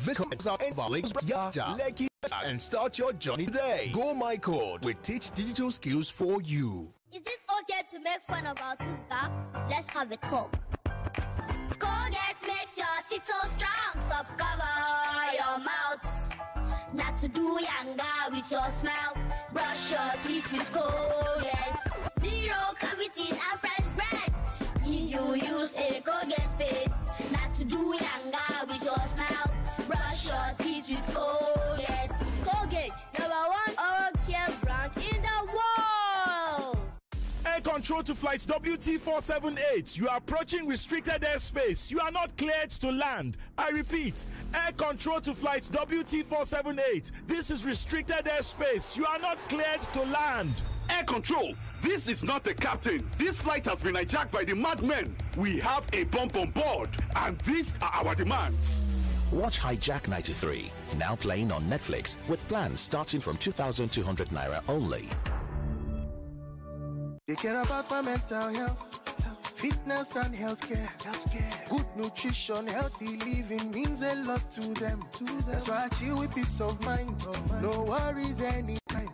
and start your journey today. Go My Code. We teach digital skills for you. Is it okay to make fun of our tooth gap? Let's have a talk. Colgate makes your teeth so strong. Stop cover your mouth. Not to do younger with your smile. Brush your teeth with Colgate. Zero cavities and fresh breath. If you use a Colgate paste. Not to do younger with your smile. Brush your teeth with Colgate. Colgate, #1 oral care brand in the world. Air control to flight WT478. You are approaching restricted airspace. You are not cleared to land. I repeat, air control to flight WT478. This is restricted airspace. You are not cleared to land. Air control, this is not a captain. This flight has been hijacked by the madmen. We have a bomb on board, and these are our demands. Watch Hijack 93, now playing on Netflix with plans starting from 2,200 Naira only. They care about my mental health, fitness and healthcare. Good nutrition, healthy living means a lot to them. That's why I chill with peace of mind. No worries anytime.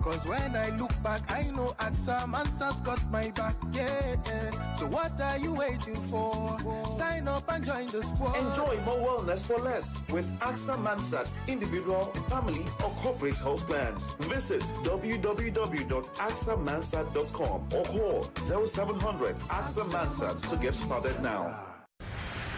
Cause when I look back, I know AXA Mansard's got my back. Yeah. So what are you waiting for? Sign up and join the squad. Enjoy more wellness for less with AXA Mansard individual, family, or corporate health plans. Visit www.axamansard.com or call 0700 AXA Mansard to get started now.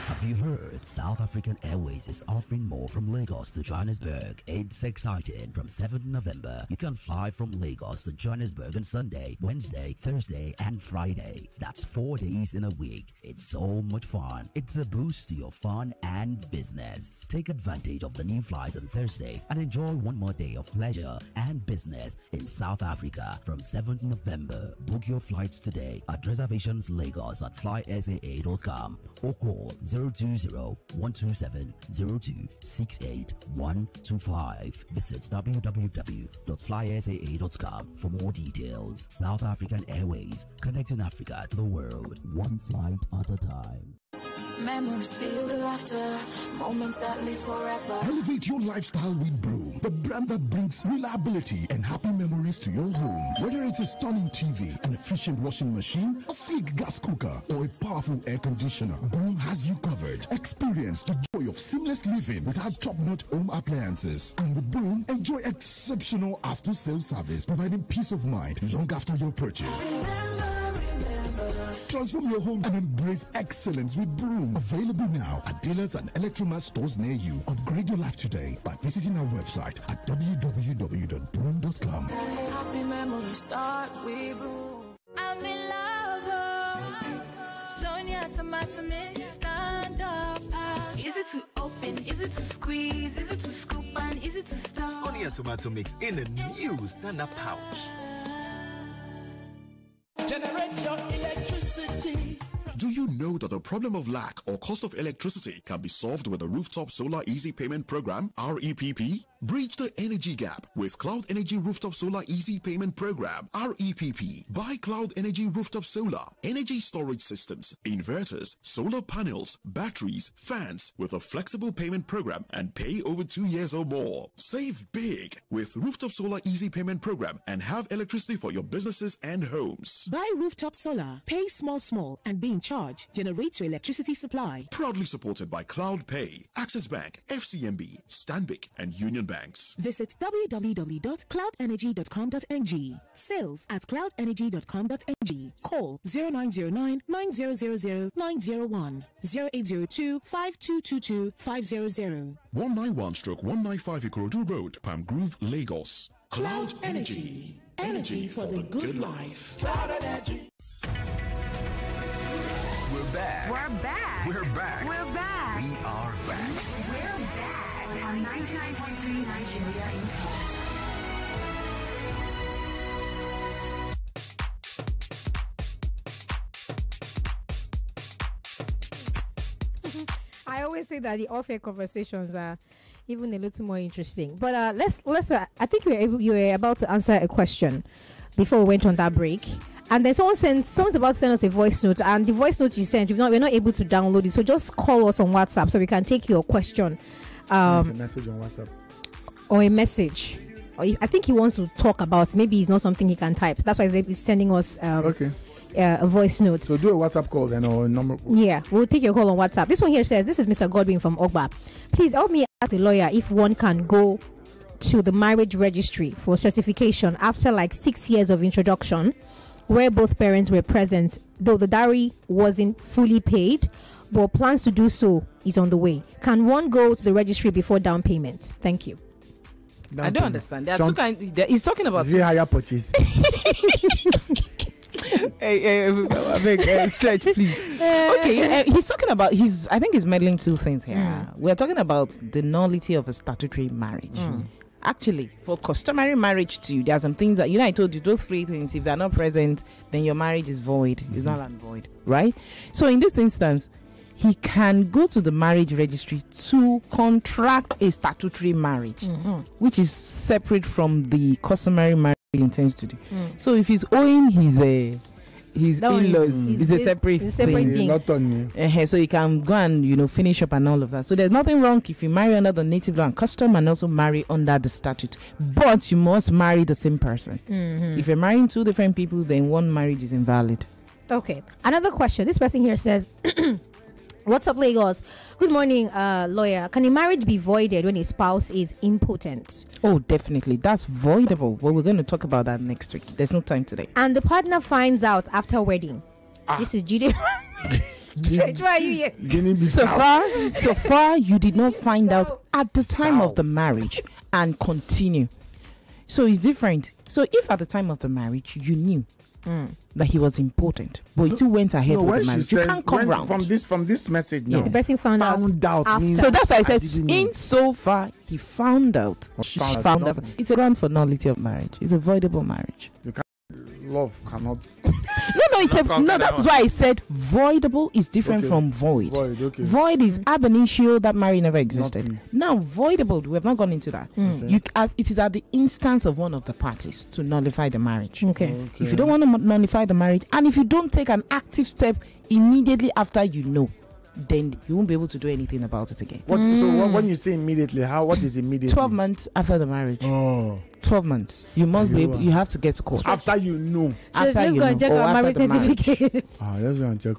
Have you heard? South African Airways is offering more from Lagos to Johannesburg. It's exciting. From 7th November, you can fly from Lagos to Johannesburg on Sunday, Wednesday, Thursday, and Friday. That's 4 days in a week. It's so much fun. It's a boost to your fun and business. Take advantage of the new flights on Thursday and enjoy one more day of pleasure and business in South Africa from 7th November. Book your flights today at Reservations Lagos at flysaa.com or call 0 020-127-0268-125. Visit www.flysaa.com for more details. South African Airways, connecting Africa to the world, one flight at a time. Memories feel the laughter, moments that live forever. Elevate your lifestyle with Broom, the brand that brings reliability and happy memories to your home. Whether it's a stunning TV, an efficient washing machine, a sleek gas cooker, or a powerful air conditioner, Broom has you covered. Experience the joy of seamless living with our top-notch home appliances. And with Broom, enjoy exceptional after-sales service, providing peace of mind long after your purchase. Transform your home and embrace excellence with Broom. Available now at dealers and Electromat stores near you. Upgrade your life today by visiting our website at www.broom.com. Happy memories start with Broom. I'm in love. Sonia tomato mix, stand up. Is it to open? Is it to squeeze? Is it to scoop? And is it to stir? Sonia tomato mix in a new stand-up pouch. Generate your electricity. Do you know that the problem of lack or cost of electricity can be solved with the Rooftop Solar Easy Payment Program, REPP? Bridge the energy gap with Cloud Energy Rooftop Solar Easy Payment Program, REPP. Buy Cloud Energy Rooftop Solar, energy storage systems, inverters, solar panels, batteries, fans with a flexible payment program and pay over 2 years or more. Save big with Rooftop Solar Easy Payment Program and have electricity for your businesses and homes. Buy Rooftop Solar, pay small, and be in charge. Generate your electricity supply. Proudly supported by Cloud Pay, Access Bank, FCMB, Stanbic, and Union Banks. Visit www.cloudenergy.com.ng. Sales at cloudenergy.com.ng. Call 0909 9000 901 0802 5222 500. 191/195 Ikorodu Road, Palm Grove, Lagos. Cloud Energy. Energy for the good life. Cloud Energy. We're back. We're back. We're back. We're back. We are back. We're back on 99.3 Nigeria Info. I always say that the off-air conversations are even a little more interesting. But let's. I think you were about to answer a question before we went on that break. And then someone's about to send us a voice note, and the voice note you sent, we're not able to download it. So just call us on WhatsApp so we can take your question. A message on WhatsApp. Or a message. Or I think he wants to talk about. Maybe it's not something he can type. That's why he's sending us a voice note. So do a WhatsApp call then, or a number. Yeah, we'll take your call on WhatsApp. This one here says, this is Mr. Godwin from Ogba. Please help me ask the lawyer if one can go to the marriage registry for certification after like 6 years of introduction, where both parents were present, though the dowry wasn't fully paid, but plans to do so is on the way. Can one go to the registry before down payment? Thank you. I don't understand. There are two kinds. He's talking about higher purchase. Stretch, please. Okay, he's talking about. I think he's meddling two things here. We're talking about the nullity of a statutory marriage. Actually, for customary marriage too, there are some things that, I told you, those three things, if they're not present, then your marriage is void. It's not and void, right? So in this instance, he can go to the marriage registry to contract a statutory marriage, which is separate from the customary marriage he intends to do. So if he's owing his in-laws, it's a separate thing. So you can go and finish up and all of that. So there's nothing wrong if you marry under the native law and custom and also marry under the statute, but you must marry the same person. If you're marrying two different people, then one marriage is invalid. Okay, another question. This person here says, what's up, Lagos? Good morning, lawyer. Can a marriage be voided when a spouse is impotent? Oh, definitely. That's voidable. Well, we're going to talk about that next week. There's no time today. And the partner finds out after wedding. This is Judy. Why are you here? So far, you did not find out at the time of the marriage and continue. So it's different. So if at the time of the marriage, you knew that he was important, but you still went ahead with the marriage, you can't come round. From this message now. The person found out after. So that's why I said, insofar he found out, she found out. It's a ground for nullity of marriage. It's a voidable marriage. love cannot. No, that's why I said voidable is different from void. Void is ab initio, that marriage never existed. Now, voidable, we have not gone into that. It is at the instance of one of the parties to nullify the marriage. If you don't want to nullify the marriage, and if you don't take an active step immediately after you know, then you won't be able to do anything about it again. So when you say immediately, what is immediately? 12 months after the marriage. 12 months. You must be able, you have to get to court. After you know. After you know. Let's go and check our marriage certificate. Let's go and check.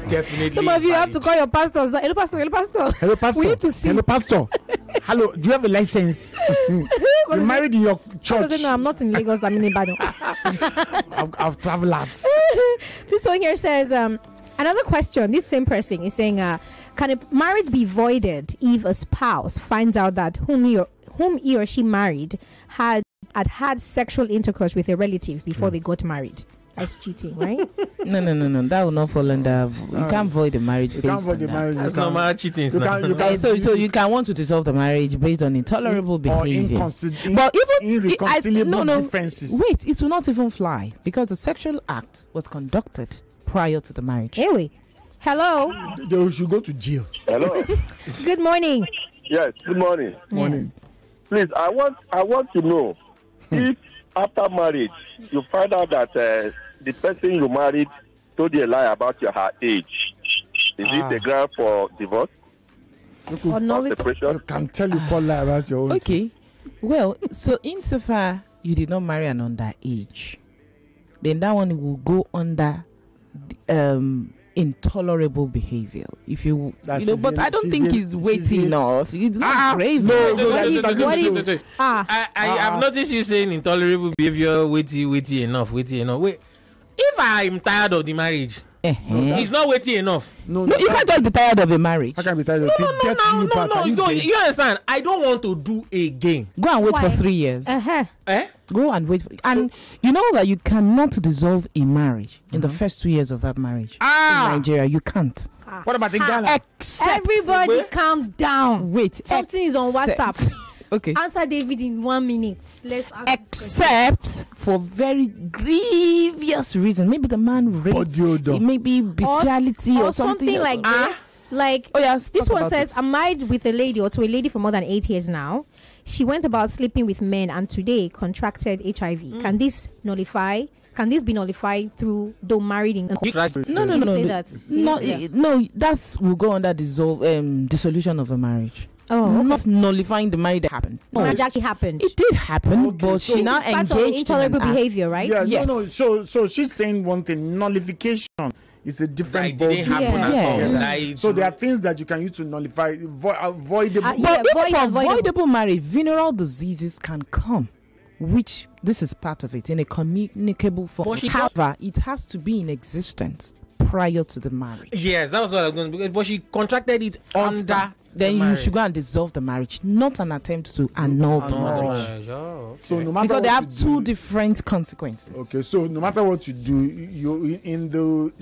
Definitely. Some of you have to call your pastors. Like, hello, pastor. Hello, pastor. We need to see. Hello, pastor. Hello, do you have a license? You married in your church? No, I'm not in Lagos. I'm in Ibadan. I've traveled out. This one here says, another question. This same person is saying, can a marriage be voided if a spouse finds out that whom he or she married had sexual intercourse with a relative before they got married? That's cheating, right? No. That will not fall under. You can't void the marriage. That's normal cheating. So you can want to dissolve the marriage based on intolerable behavior. But even irreconcilable differences. Wait, it will not even fly because the sexual act was conducted prior to the marriage. Anyway, hello. They should go to jail. Hello. Good morning. Yes. Good morning. Morning. Please, I want to know if after marriage you find out that the person you married told you a lie about her age, is it a ground for divorce? Or separation? I can tell you one lie about your own. Okay. Well, so insofar you did not marry an underage, then that one will go under intolerable behavior. If you but I don't think it's weighty enough. It's not grave. I have noticed you saying intolerable behavior, weighty enough. Wait, if I'm tired of the marriage, it's not weighty enough. No, you can't just be tired of a marriage. I can't be tired of it. No. You understand? I don't want to do again. Go and wait for 3 years. Go and wait. And you know that you cannot dissolve a marriage in the first 2 years of that marriage. In Nigeria, you can't. What about in Ghana? Everybody calm down. Wait. Something is on WhatsApp. Okay. Answer David in 1 minute. Let's except for very grievous reasons. Maybe the man raped. Maybe bestiality or something like this. Like, this one says, I'm married with a lady or to a lady for more than 8 years now. She went about sleeping with men and today contracted HIV. Can this be nullified through though married in? No. That's will go under dissolution of the marriage. Not nullifying the marriage that happened. Marriage actually happened. It did happen, but she now engaged intolerable behavior, right? Yes. No. So she's saying one thing. Nullification is a different ball game. Yes. So there are things that you can use to nullify avoidable. But avoidable marriage, venereal diseases can come, which this is part of it in a communicable form. However, it has to be in existence prior to the marriage. Yes, that was what I was going to. But she contracted it under. Then you should go and dissolve the marriage, not an attempt to annul the marriage. So no matter because they have two different consequences. Okay, so no matter what you do, you in the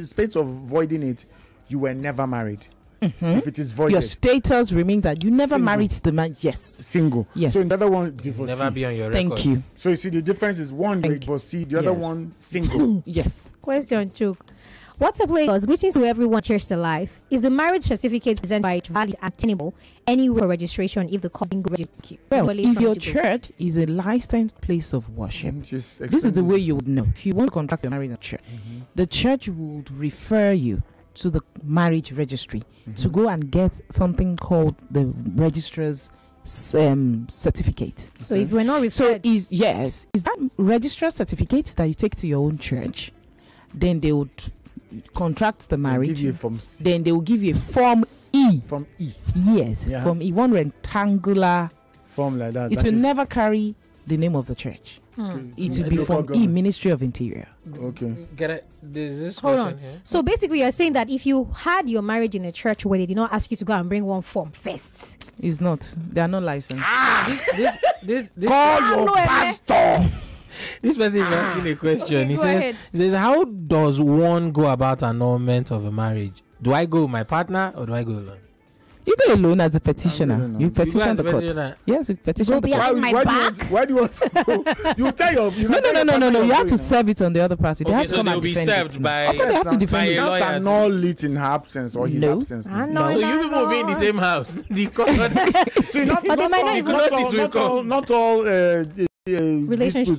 space of voiding it, you were never married. If it is voided, your status remains that you never married the man. Yes, single. Yes. So the other one divorcee. Never be on your record. Thank you. So you see the difference is one divorcee, the other one single. Yes. Question, Chook. WhaatsUpLagos, greetings to everyone. Cheers to life. Is the marriage certificate presented by valid and attainable anywhere for registration if the couple register? Well, if your church is a licensed place of worship, this is the way you would know. If you want to contract your marriage in a church, the church would refer you to the marriage registry to go and get something called the registrar's certificate. So if we're not referred, is that registrar certificate that you take to your own church, then they would contract the marriage. Give you a form C. Then they will give you a form E. Form E. Yes, form E. One rectangular form like that. It will never carry the name of the church. It will be Form E, Ministry of Interior. Okay. Get it? There's this Hold question on. here. So basically, you're saying that if you had your marriage in a church where they did not ask you to go and bring one form first, it's not. They are not licensed. This call your pastor. This person is asking a question. Okay, he says, how does one go about annulment of a marriage? Do I go with my partner or do I go alone? You go alone as a petitioner. You petition the court. Yes, you petition the court. Why do you want to go? You tell your... No. You have to serve it on the other party. They have to come and defend it. Served by... Of course, they have to defend it. You can't annul it in her absence or his absence. No. So you people will be in the same house. Not all relationship,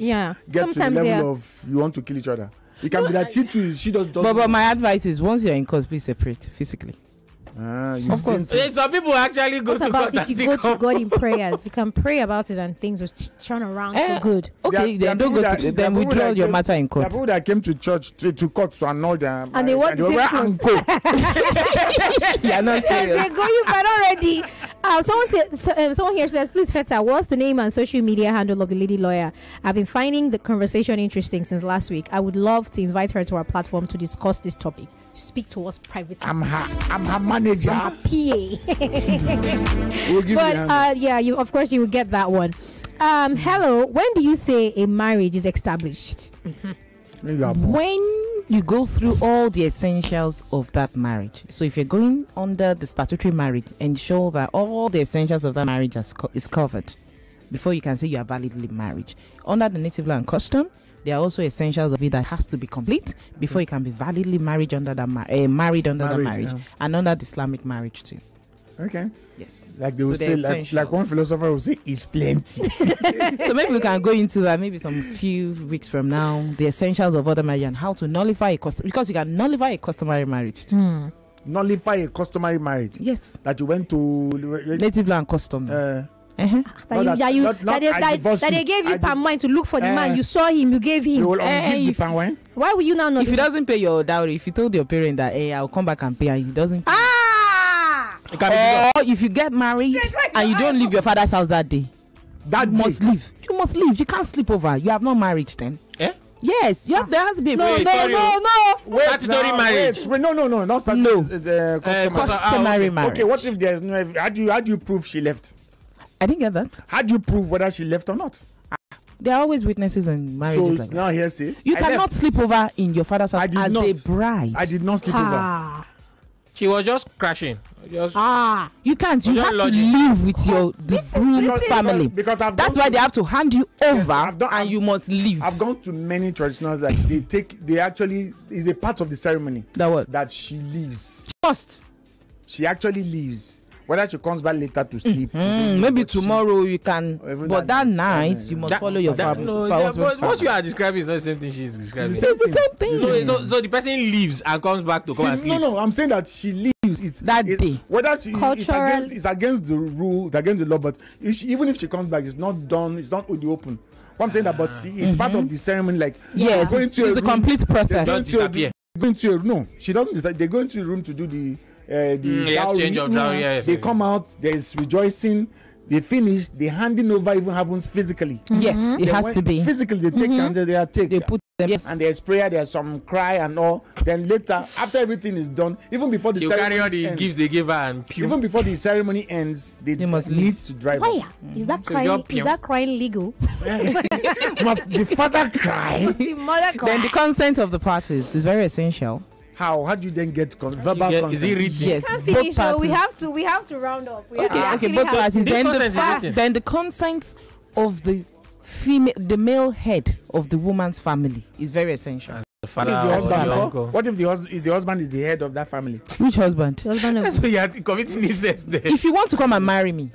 get to the level of you want to kill each other. It can be that she does. But my advice is once you're in court, please separate physically. Of course. Some people actually go to God. If you go to God in prayers, you can pray about it and things will turn around for good. Okay, then don't go to. Then withdraw your matter in court. There are people that came to church to court to annul them, and they want to go. Yeah, not serious. They go. You can already. Someone here says, please, Feta, what's the name and social media handle of the lady lawyer? I've been finding the conversation interesting since last week. I would love to invite her to our platform to discuss this topic. Speak to us privately. I'm her manager. I'm her PA. But you of course you will get that one. Hello. When do you say a marriage is established? When you go through all the essentials of that marriage. So if you're going under the statutory marriage, ensure that all the essentials of that marriage is covered before you can say you are validly married. Under the native law and custom, there are also essentials of it that has to be complete before you can be validly married under that married under that marriage, and under the Islamic marriage too. Okay. Yes. Like they will say, like one philosopher will say, it's plenty. So maybe we can go into that maybe some few weeks from now. The essentials of other marriage and how to nullify a because you can nullify a customary marriage too. Nullify a customary marriage. Yes. That you went to native law and custom. That they gave you per month to look for the man. You saw him, you gave him. Why would you now not? If he doesn't pay your dowry, if you told your parent that I'll come back and pay, and he doesn't pay. Or if you get married and you don't leave your father's house that day, you must leave. You must leave. You can't sleep over. You have not married then. Yes, there has to be a no. Wait, statutory marriage. Wait, no, not statutory. Customary marriage. Okay, what if there's no? How do you prove she left? I didn't get that. How do you prove whether she left or not? There are always witnesses in marriages so like now that. Hearsay. You cannot sleep over in your father's house as a bride. I did not sleep over. She was just crashing. You can't. You have to live with the groom's family. Because that's why they have to hand you over, and you must leave. I've gone to many traditionals that they actually is a part of the ceremony. That she leaves. She actually leaves. Whether she comes back later to sleep. Maybe tomorrow you can. But that night you must follow your family. But what you are describing is not the same thing she's describing. It's the same thing. So the person leaves and comes back to come and sleep. No, I'm saying that she leaves. It's that day. Whether it's against the rule, against the law, but even if she comes back, it's not done. It's not the open. What I'm saying that, but it's part of the ceremony. Like yes, it's a complete process. She doesn't decide. They go into the room to do the exchange of dowry. They come out. There is rejoicing. They finish. The handing over even happens physically. Yes, it has to be physically. They take and they take. They put them. Yes, and there's prayer. There's some cry and all. Then later, after everything is done, even before the ceremony carry on the gifts they give her and pew. Even before the ceremony ends, they must need to drive. Why? Is that crying? Is that crying legal? Must the father cry? The mother cry. Then the consent of the parties is very essential. How do you then get verbal consent? Is it written? Yes, finish, so we have to round up. Okay, both parties. Then the consent of the male head of the woman's family is very essential. The father what if the husband is the head of that family? Which husband? That's why you are committing incest there. If you want to come and marry me,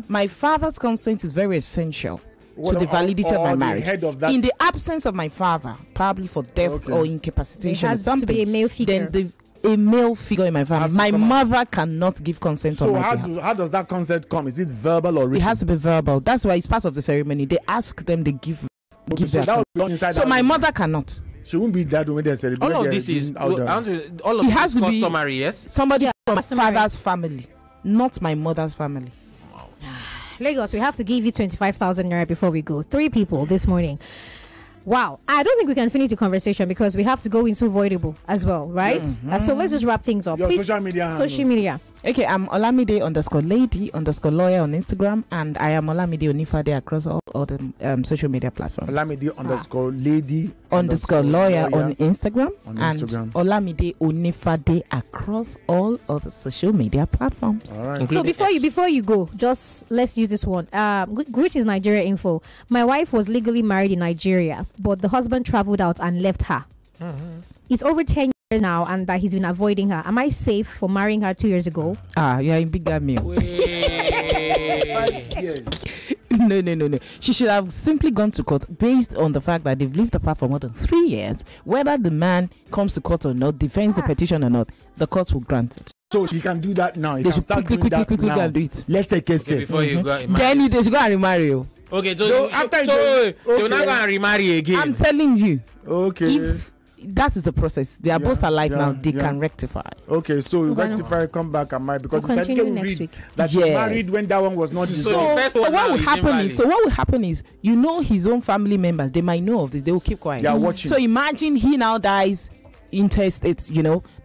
my father's consent is very essential to the validity of my marriage. In the absence of my father, probably for death or incapacitation or something, to be a male figure. Then a male figure in my family. My mother cannot give consent on my behalf. So how does that consent come? Is it verbal or written? It has to be verbal. That's why it's part of the ceremony. They ask them, they give their consent. So my mother cannot. She won't be that when they celebrate. All of this is customary, yes? Somebody from my father's family, not my mother's family. Lagos, we have to give you 25,000 naira before we go. 3 people this morning. Wow. I don't think we can finish the conversation because we have to go into voidable as well, right? So let's just wrap things up. Please, social media. Okay, I'm Olamide_lady_lawyer on Instagram, and I am Olamide Onifade across all the social media platforms. Olamide_lady_lawyer on Instagram, and Olamide Onifade across all other social media platforms. All right. So before you go, just let's use this one. Which is Nigeria info. My wife was legally married in Nigeria, but the husband traveled out and left her. Mm-hmm. It's over 10 years now, and that he's been avoiding her. Am I safe for marrying her 2 years ago? You're in bigamy. No. She should have simply gone to court based on the fact that they've lived apart for more than 3 years. Whether the man comes to court or not, defends the petition or not, the court will grant it. So she can do that now. They should quickly do it. Let's take a step. Before you go, Then they should go and remarry you. Okay, so they will not go and remarry again. I'm telling you. Okay. If that is the process, they are both alive now. They can rectify. Okay, so rectify, come back and marry, because we'll continue next week. That you married when that one was not dissolved. So what will happen is, his own family members, they might know of this. They will keep quiet. They are watching. So imagine he now dies intestate,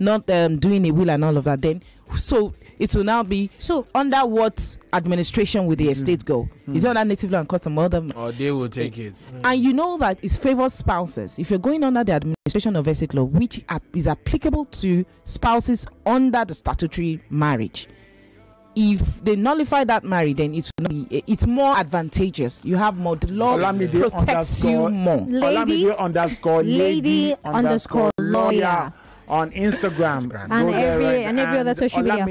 not doing a will and all of that. Then so it will now be under what administration will the estate go? Is it under native land custom or they will take it? And you know that it favors spouses. If you're going under the administration of estate law, which is applicable to spouses under the statutory marriage, if they nullify that marriage, then it's more advantageous. You have more. The law protects you more. Lady_lawyer on Instagram and every other social media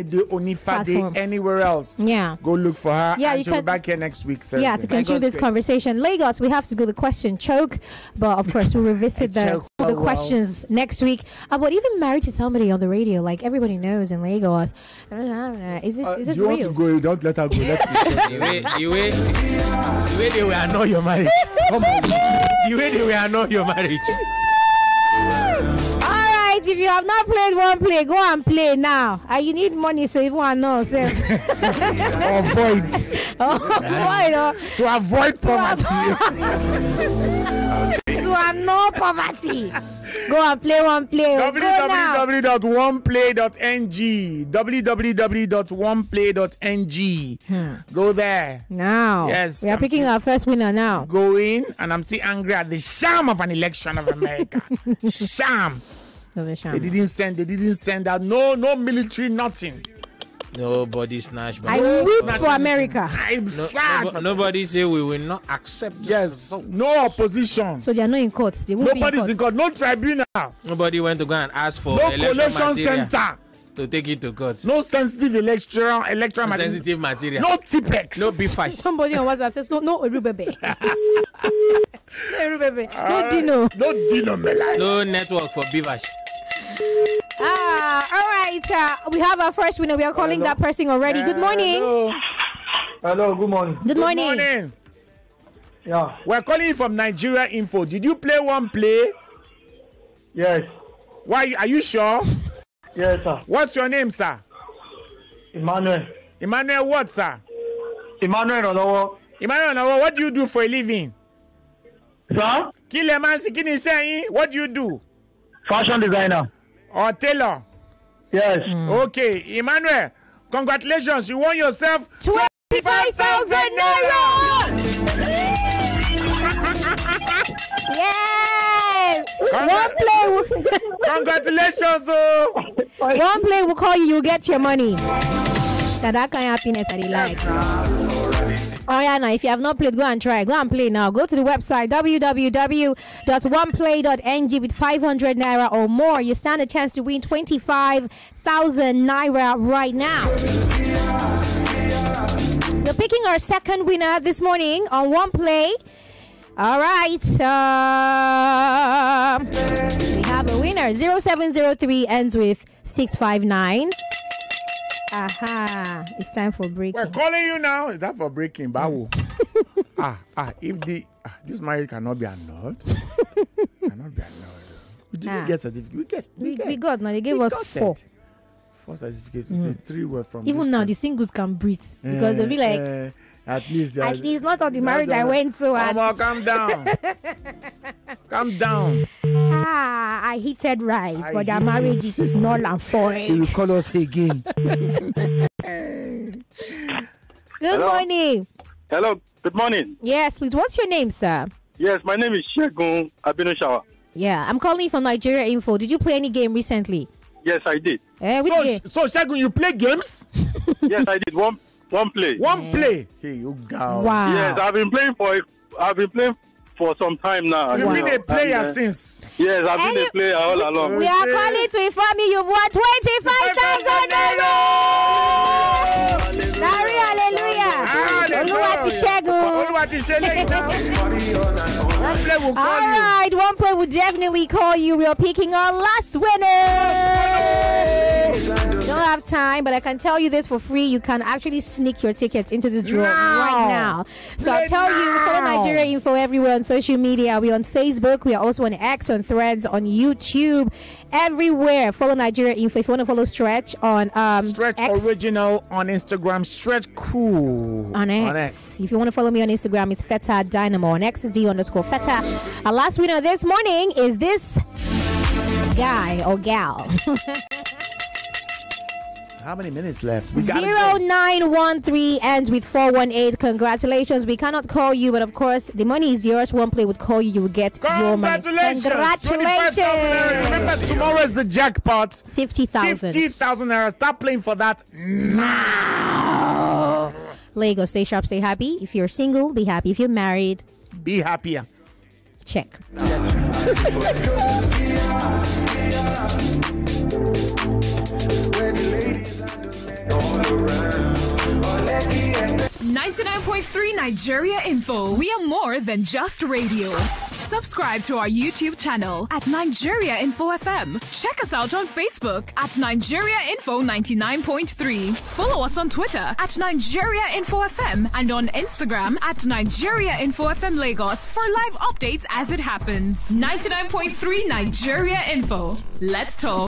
platform. Anywhere else, go look for her. Yeah, and she'll be back here next week Thursday. Yeah, to continue this conversation. Lagos, we have to go the question choke, but of course we'll revisit the questions next week. But even married to somebody on the radio, like everybody knows in Lagos, is it do you real? Want to go? Don't let her go. The way they will annoy your marriage. Come on. The way they will annoy your marriage. If you have not played one play, go and play now. You need money, so you want to know. To avoid poverty. To annul poverty. Go and play one play. www.oneplay.ng. www.oneplay.ng. Go there now. Yes, we are picking our first winner now. Go in, and I'm still angry at the sham of an election of America. Sham. They didn't send out no military, nothing. Nobody snatched. I weep for America. I'm sad. Nobody say we will not accept. Yes, no opposition. So they are not in court. Nobody's in court. No tribunal. Nobody went to go and ask for no collation center to take it to court. No sensitive electoral material. Sensitive material. No Tipex. No B5. Somebody on WhatsApp says no Erubebe. No Erubebe. No Dino. No Dino Melai. No network for Bivash. All right. We have our first winner. We are calling that person already. Good morning. Hello. Good morning. Good morning. Yeah. We're calling you from Nigeria Info. Did you play one play? Yes. Why? Are you sure? Yes, sir. What's your name, sir? Emmanuel. Emmanuel what, sir? Emmanuel Onowo. Emmanuel, what do you do for a living? Sir? What do you do? Fashion designer. Or tailor? Yes. Okay, Emmanuel, congratulations. You won yourself 25,000 naira. Yes. One play. Congratulations. One play will call you. You'll get your money. That kind of happiness that he likes. Oh yeah, now if you have not played, go and try. Go and play now. Go to the website www.oneplay.ng with 500 naira or more. You stand a chance to win 25,000 naira right now. We're picking our second winner this morning on One Play. All right. We have a winner. 0703 ends with 659. Aha, it's time for breaking. We're calling you now. Is that for breaking? Bawo. If this marriage cannot be annulled. Cannot be annulled. Did we get certificate? We got. Now they gave us 4. 4 certificates. 3 were from. Even now, the singles can breathe because they'll be like, At least not on the marriage I went to. Calm down. Calm down. I heated right, but the marriage is null and void. He will call us again. Good morning. Hello. Good morning. Yes, please. What's your name, sir? Yes, my name is Shegun Abinoshawa. Yeah, I'm calling you from Nigeria Info. Did you play any game recently? Yes, I did. So Shegun, you play games? Yes, I did. One play. One play. Hey, you go. Wow. Yes, I've been playing for some time now. You've been a player since. Yes, I've been a player all along. We are calling to inform you you've won 25,000 naira. Hallelujah. One play will call you. All right, one play will definitely call you. We are picking our last winner. Don't have time, but I can tell you this for free. You can actually sneak your tickets into this draw right now. So I'll tell you, follow Nigeria Info everywhere on social media. We're on Facebook. We are also on X, on Threads, on YouTube, everywhere. Follow Nigeria Info. If you want to follow Stretch on Stretch X. Original on Instagram, Stretch Cool on X. If you want to follow me on Instagram, it's Feta Dynamo. On X is D_Feta. Our last winner this morning is this guy or gal. How many minutes left? 0913 ends with 418. Congratulations. We cannot call you, but of course, the money is yours. One play would call you, you will get your money. Congratulations. Remember, tomorrow is the jackpot. 50,000. 50,000 naira. Start playing for that now. Lagos, stay sharp, stay happy. If you're single, be happy. If you're married, be happier. Check. 99.3 Nigeria Info. We are more than just radio. Subscribe to our YouTube channel at Nigeria Info FM. Check us out on Facebook at Nigeria Info 99.3. Follow us on Twitter at Nigeria Info FM and on Instagram at Nigeria Info FM Lagos for live updates as it happens. 99.3 Nigeria Info. Let's talk.